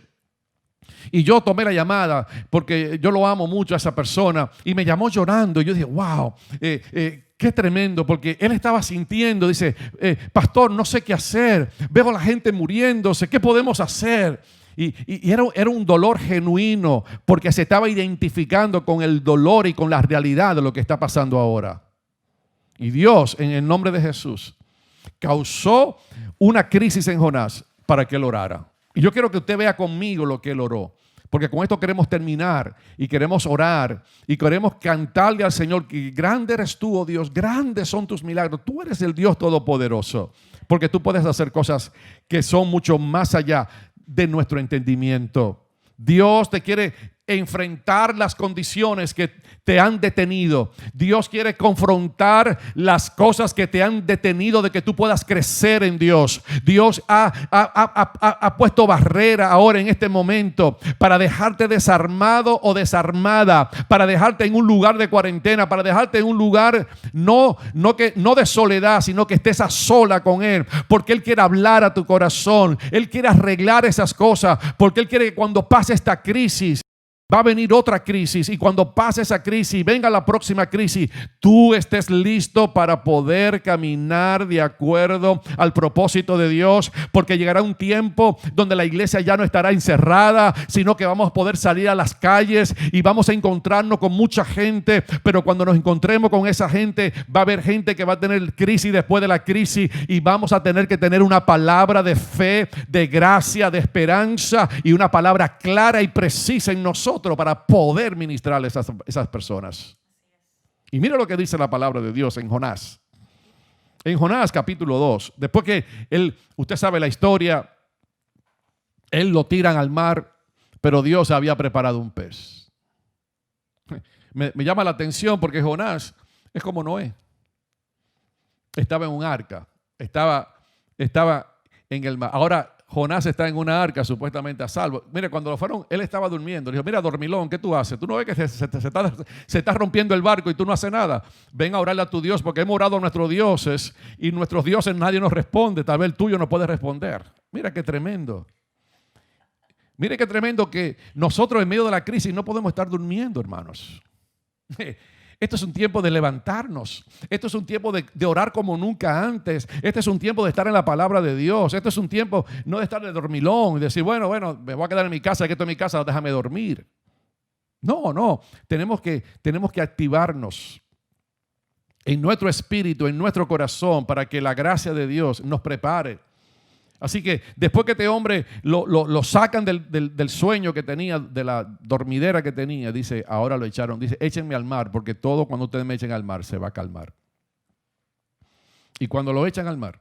Y yo tomé la llamada porque yo lo amo mucho a esa persona, y me llamó llorando. Y yo dije, wow, qué tremendo, porque él estaba sintiendo, dice, pastor, no sé qué hacer, veo a la gente muriéndose, ¿qué podemos hacer? Y era un dolor genuino, porque se estaba identificando con el dolor y con la realidad de lo que está pasando ahora. Y Dios, en el nombre de Jesús, causó una crisis en Jonás para que él orara. Y yo quiero que usted vea conmigo lo que él oró, porque con esto queremos terminar y queremos orar y queremos cantarle al Señor que grande eres tú, oh Dios, grandes son tus milagros. Tú eres el Dios todopoderoso, porque tú puedes hacer cosas que son mucho más allá de nuestro entendimiento. Dios te quiere enfrentar las condiciones que te han detenido. Dios quiere confrontar las cosas que te han detenido de que tú puedas crecer en Dios. Dios ha puesto barrera ahora en este momento para dejarte desarmado o desarmada, para dejarte en un lugar de cuarentena, para dejarte en un lugar no de soledad, sino que estés a sola con Él, porque Él quiere hablar a tu corazón. Él quiere arreglar esas cosas, porque Él quiere que cuando pase esta crisis, va a venir otra crisis, y cuando pase esa crisis, venga la próxima crisis, tú estés listo para poder caminar de acuerdo al propósito de Dios, porque llegará un tiempo donde la iglesia ya no estará encerrada, sino que vamos a poder salir a las calles y vamos a encontrarnos con mucha gente. Pero cuando nos encontremos con esa gente, va a haber gente que va a tener crisis después de la crisis, y vamos a tener que tener una palabra de fe, de gracia, de esperanza, y una palabra clara y precisa en nosotros para poder ministrarle a esas personas. Y mira lo que dice la palabra de Dios en Jonás. En Jonás capítulo 2, después que usted sabe la historia, él lo tiran al mar, pero Dios había preparado un pez. Me llama la atención porque Jonás es como Noé. Estaba en un arca, estaba en el mar. Ahora Jonás está en una arca supuestamente a salvo. Mire, cuando lo fueron, él estaba durmiendo. Le dijo, mira, dormilón, ¿qué tú haces? ¿Tú no ves que se está rompiendo el barco y tú no haces nada? Ven a orarle a tu Dios, porque hemos orado a nuestros dioses y nuestros dioses nadie nos responde. Tal vez el tuyo no puede responder. Mira qué tremendo. Mire qué tremendo que nosotros en medio de la crisis no podemos estar durmiendo, hermanos. Esto es un tiempo de levantarnos. Esto es un tiempo de orar como nunca antes. Este es un tiempo de estar en la palabra de Dios. Este es un tiempo no de estar de dormilón y decir, bueno, me voy a quedar en mi casa, que estoy en mi casa, déjame dormir. No. Tenemos que activarnos en nuestro espíritu, en nuestro corazón, para que la gracia de Dios nos prepare. Así que después que este hombre lo sacan del sueño que tenía, de la dormidera que tenía, dice, ahora lo echaron, dice, échenme al mar, porque todo cuando ustedes me echen al mar se va a calmar. Y cuando lo echan al mar,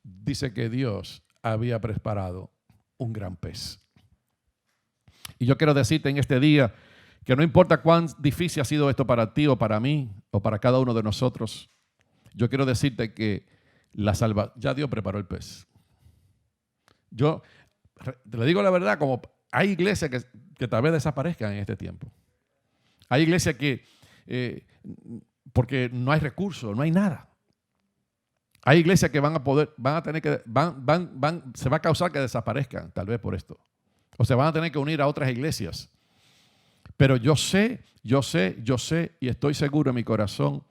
dice que Dios había preparado un gran pez. Y yo quiero decirte en este día que no importa cuán difícil ha sido esto para ti o para mí o para cada uno de nosotros, yo quiero decirte que ya Dios preparó el pez. Te le digo la verdad, como hay iglesias que tal vez desaparezcan en este tiempo. Hay iglesias que, porque no hay recursos, no hay nada. Hay iglesias que se va a causar que desaparezcan, tal vez por esto. O se van a tener que unir a otras iglesias. Pero yo sé y estoy seguro en mi corazón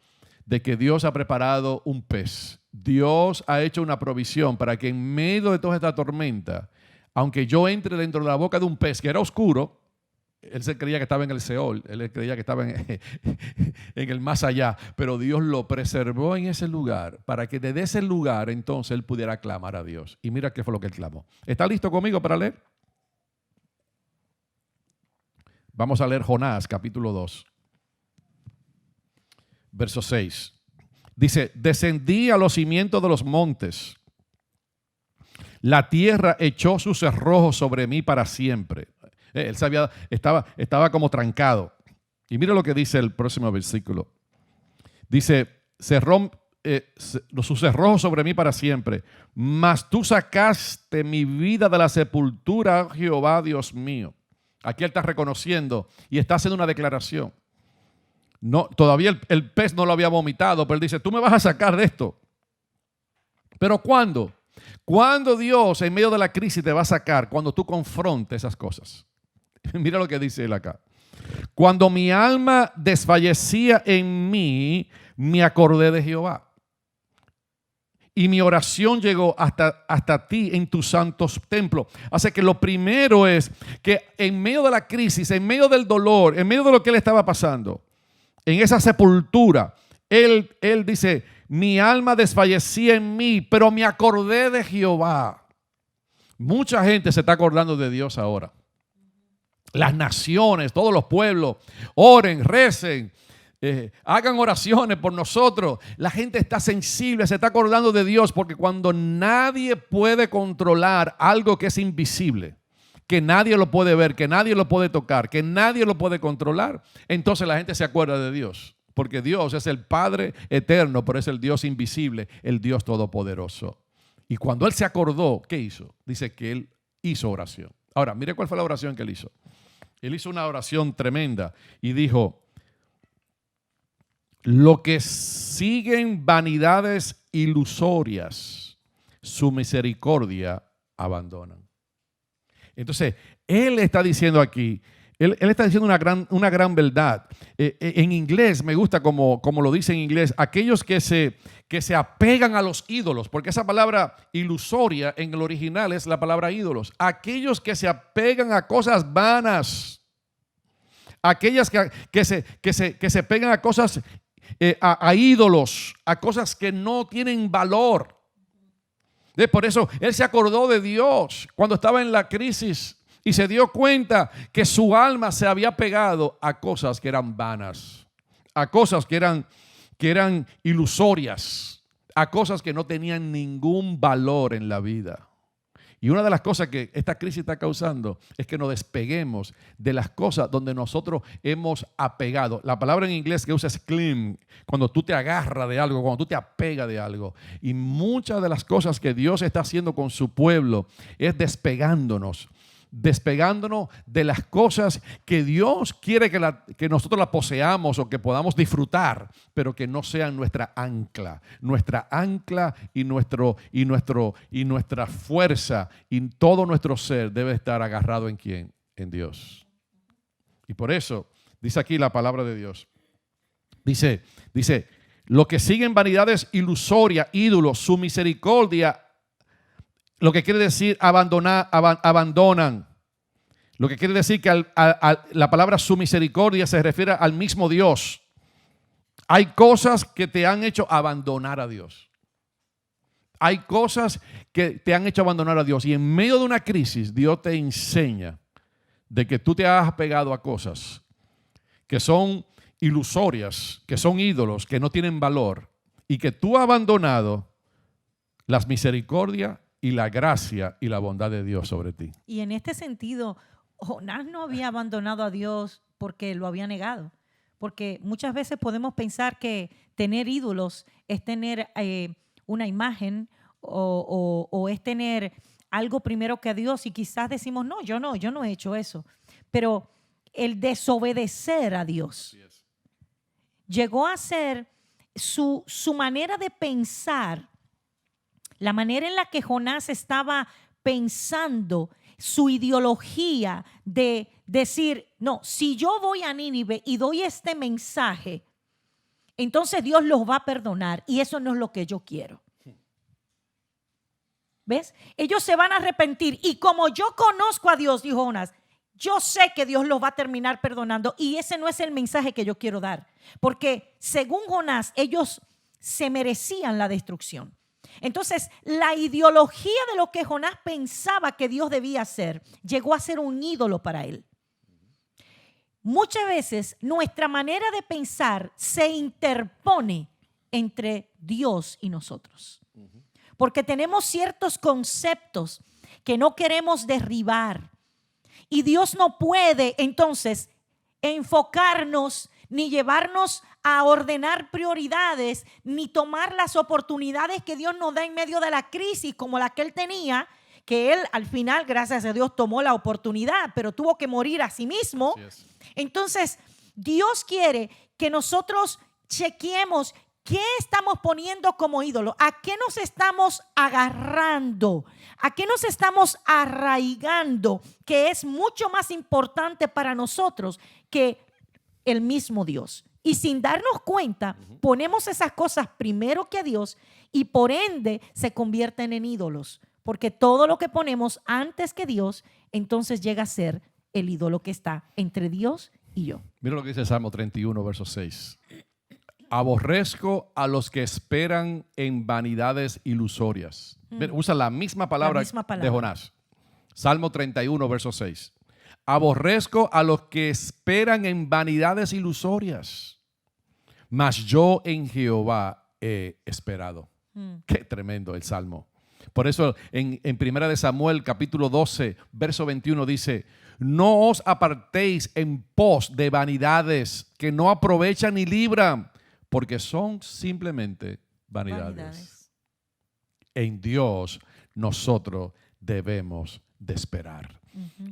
de que Dios ha preparado un pez. Dios ha hecho una provisión para que en medio de toda esta tormenta, aunque yo entre dentro de la boca de un pez que era oscuro, él se creía que estaba en el Seol, él creía que estaba en el más allá, pero Dios lo preservó en ese lugar para que desde ese lugar entonces él pudiera clamar a Dios. Y mira qué fue lo que él clamó. ¿Está listo conmigo para leer? Vamos a leer Jonás, capítulo 2, verso 6. Dice, descendí a los cimientos de los montes. La tierra echó sus cerrojos sobre mí para siempre. Él estaba como trancado. Y mira lo que dice el próximo versículo. Dice, sus cerrojos sobre mí para siempre. Mas tú sacaste mi vida de la sepultura, oh Jehová, Dios mío. Aquí él está reconociendo y está haciendo una declaración. No, todavía el pez no lo había vomitado, pero él dice, tú me vas a sacar de esto. ¿Pero cuándo? ¿Cuándo Dios en medio de la crisis te va a sacar? Cuando tú confrontes esas cosas. Mira lo que dice él acá. Cuando mi alma desfallecía en mí, me acordé de Jehová. Y mi oración llegó hasta ti en tus santos templos. Así que lo primero es que en medio de la crisis, en medio del dolor, en medio de lo que él estaba pasando, en esa sepultura, él dice, mi alma desfallecía en mí, pero me acordé de Jehová. Mucha gente se está acordando de Dios ahora. Las naciones, todos los pueblos, oren, recen, hagan oraciones por nosotros. La gente está sensible, se está acordando de Dios, porque cuando nadie puede controlar algo que es invisible, que nadie lo puede ver, que nadie lo puede tocar, que nadie lo puede controlar, entonces la gente se acuerda de Dios. Porque Dios es el Padre eterno, pero es el Dios invisible, el Dios todopoderoso. Y cuando él se acordó, ¿qué hizo? Dice que él hizo oración. Ahora, mire cuál fue la oración que él hizo. Él hizo una oración tremenda y dijo, lo que siguen vanidades ilusorias, su misericordia abandonan. Entonces, él está diciendo aquí, él está diciendo una gran verdad. En inglés, me gusta como lo dice en inglés, aquellos que se apegan a los ídolos, porque esa palabra ilusoria en el original es la palabra ídolos. Aquellos que se apegan a cosas vanas, aquellas que se pegan a cosas, a ídolos, a cosas que no tienen valor. Por eso él se acordó de Dios cuando estaba en la crisis y se dio cuenta que su alma se había pegado a cosas que eran vanas, a cosas que eran ilusorias, a cosas que no tenían ningún valor en la vida. Y una de las cosas que esta crisis está causando es que nos despeguemos de las cosas donde nosotros hemos apegado. La palabra en inglés que usa es cling, cuando tú te agarras de algo, cuando tú te apegas de algo. Y muchas de las cosas que Dios está haciendo con su pueblo es despegándonos de las cosas que Dios quiere que nosotros las poseamos o que podamos disfrutar, pero que no sean nuestra ancla y nuestra fuerza y todo nuestro ser debe estar agarrado ¿en quién? En Dios. Y por eso dice aquí la palabra de Dios. Dice, lo que siguen vanidades ilusorias, ídolos, su misericordia, lo que quiere decir abandonan. Lo que quiere decir que la palabra su misericordia se refiere al mismo Dios. Hay cosas que te han hecho abandonar a Dios. Hay cosas que te han hecho abandonar a Dios. Y en medio de una crisis, Dios te enseña de que tú te has pegado a cosas que son ilusorias, que son ídolos, que no tienen valor. Y que tú has abandonado las misericordias y la gracia y la bondad de Dios sobre ti. Y en este sentido, Jonás no había abandonado a Dios porque lo había negado. Porque muchas veces podemos pensar que tener ídolos es tener una imagen o es tener algo primero que a Dios y quizás decimos, no, yo no he hecho eso. Pero el desobedecer a Dios llegó a ser su manera de pensar, la manera en la que Jonás estaba pensando, su ideología de decir, no, si yo voy a Nínive y doy este mensaje, entonces Dios los va a perdonar y eso no es lo que yo quiero. ¿Ves? Ellos se van a arrepentir y como yo conozco a Dios, dijo Jonás, yo sé que Dios los va a terminar perdonando y ese no es el mensaje que yo quiero dar. Porque según Jonás, ellos se merecían la destrucción. Entonces, la ideología de lo que Jonás pensaba que Dios debía hacer llegó a ser un ídolo para él. Muchas veces nuestra manera de pensar se interpone entre Dios y nosotros. Porque tenemos ciertos conceptos que no queremos derribar. Y Dios no puede entonces enfocarnos ni llevarnos a ordenar prioridades, ni tomar las oportunidades que Dios nos da en medio de la crisis como la que él tenía, que él al final, gracias a Dios, tomó la oportunidad, pero tuvo que morir a sí mismo. Yes. Entonces, Dios quiere que nosotros chequeemos qué estamos poniendo como ídolo, a qué nos estamos agarrando, a qué nos estamos arraigando, que es mucho más importante para nosotros que el mismo Dios. Y sin darnos cuenta, ponemos esas cosas primero que a Dios y por ende se convierten en ídolos. Porque todo lo que ponemos antes que Dios, entonces llega a ser el ídolo que está entre Dios y yo. Mira lo que dice Salmo 31, verso 6. Aborrezco a los que esperan en vanidades ilusorias. Usa la misma palabra de Jonás. Salmo 31, verso 6. Aborrezco a los que esperan en vanidades ilusorias, mas yo en Jehová he esperado. Qué tremendo el Salmo. Por eso en 1 de Samuel capítulo 12, verso 21 dice, no os apartéis en pos de vanidades que no aprovechan ni libran, porque son simplemente vanidades. En Dios nosotros debemos de esperar.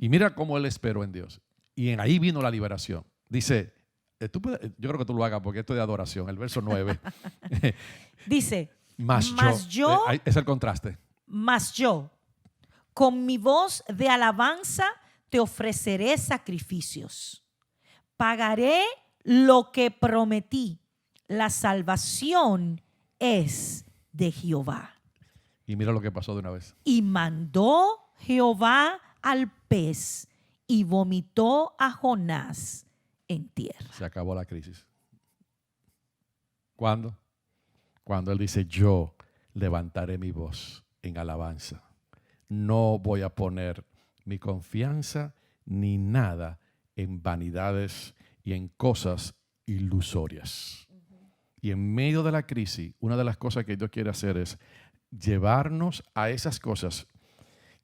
Y mira cómo él esperó en Dios. Y ahí vino la liberación. Dice, yo creo que tú lo hagas porque esto es de adoración. El verso 9. Dice, mas yo es el contraste. Mas yo, con mi voz de alabanza, te ofreceré sacrificios. Pagaré lo que prometí. La salvación es de Jehová. Y mira lo que pasó de una vez. Y mandó Jehová al pez y vomitó a Jonás en tierra. Se acabó la crisis. ¿Cuándo? Cuando él dice, yo levantaré mi voz en alabanza. No voy a poner mi confianza ni nada en vanidades y en cosas ilusorias. Y en medio de la crisis, una de las cosas que Dios quiere hacer es llevarnos a esas cosas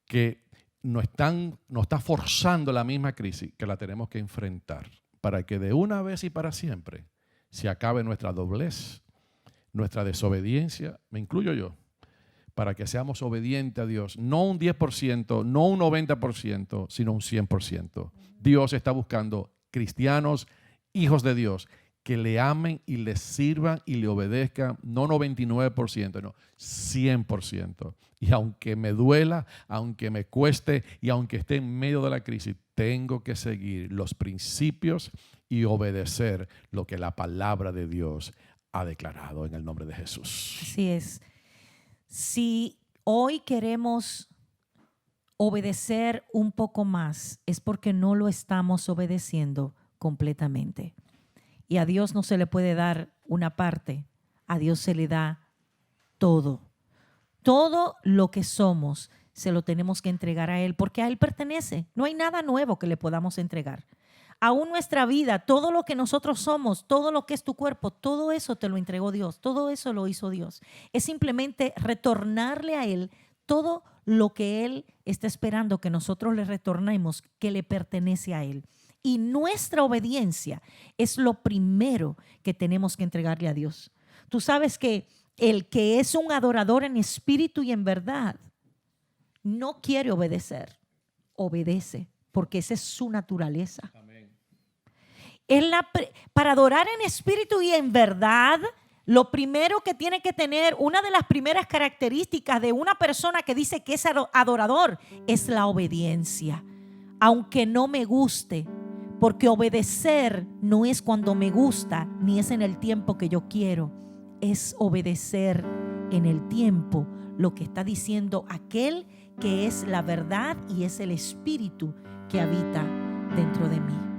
que nos está forzando la misma crisis, que la tenemos que enfrentar para que de una vez y para siempre se acabe nuestra doblez, nuestra desobediencia, me incluyo yo, para que seamos obedientes a Dios, no un 10%, no un 90%, sino un 100%. Dios está buscando cristianos, hijos de Dios, que le amen y le sirvan y le obedezcan, no 99%, no, 100%. Y aunque me duela, aunque me cueste y aunque esté en medio de la crisis, tengo que seguir los principios y obedecer lo que la palabra de Dios ha declarado en el nombre de Jesús. Así es. Si hoy queremos obedecer un poco más, es porque no lo estamos obedeciendo completamente. Y a Dios no se le puede dar una parte, a Dios se le da todo. Todo lo que somos se lo tenemos que entregar a Él porque a Él pertenece. No hay nada nuevo que le podamos entregar. Aún nuestra vida, todo lo que nosotros somos, todo lo que es tu cuerpo, todo eso te lo entregó Dios, todo eso lo hizo Dios. Es simplemente retornarle a Él todo lo que Él está esperando que nosotros le retornemos, que le pertenece a Él. Y nuestra obediencia es lo primero que tenemos que entregarle a Dios. Tú sabes que el que es un adorador en espíritu y en verdad no quiere obedecer, obedece, porque esa es su naturaleza. Para adorar en espíritu y en verdad, lo primero que tiene que tener, una de las primeras características de una persona que dice que es adorador, es la obediencia. Aunque no me guste, porque obedecer no es cuando me gusta, ni es en el tiempo que yo quiero, es obedecer en el tiempo lo que está diciendo aquel que es la verdad y es el espíritu que habita dentro de mí.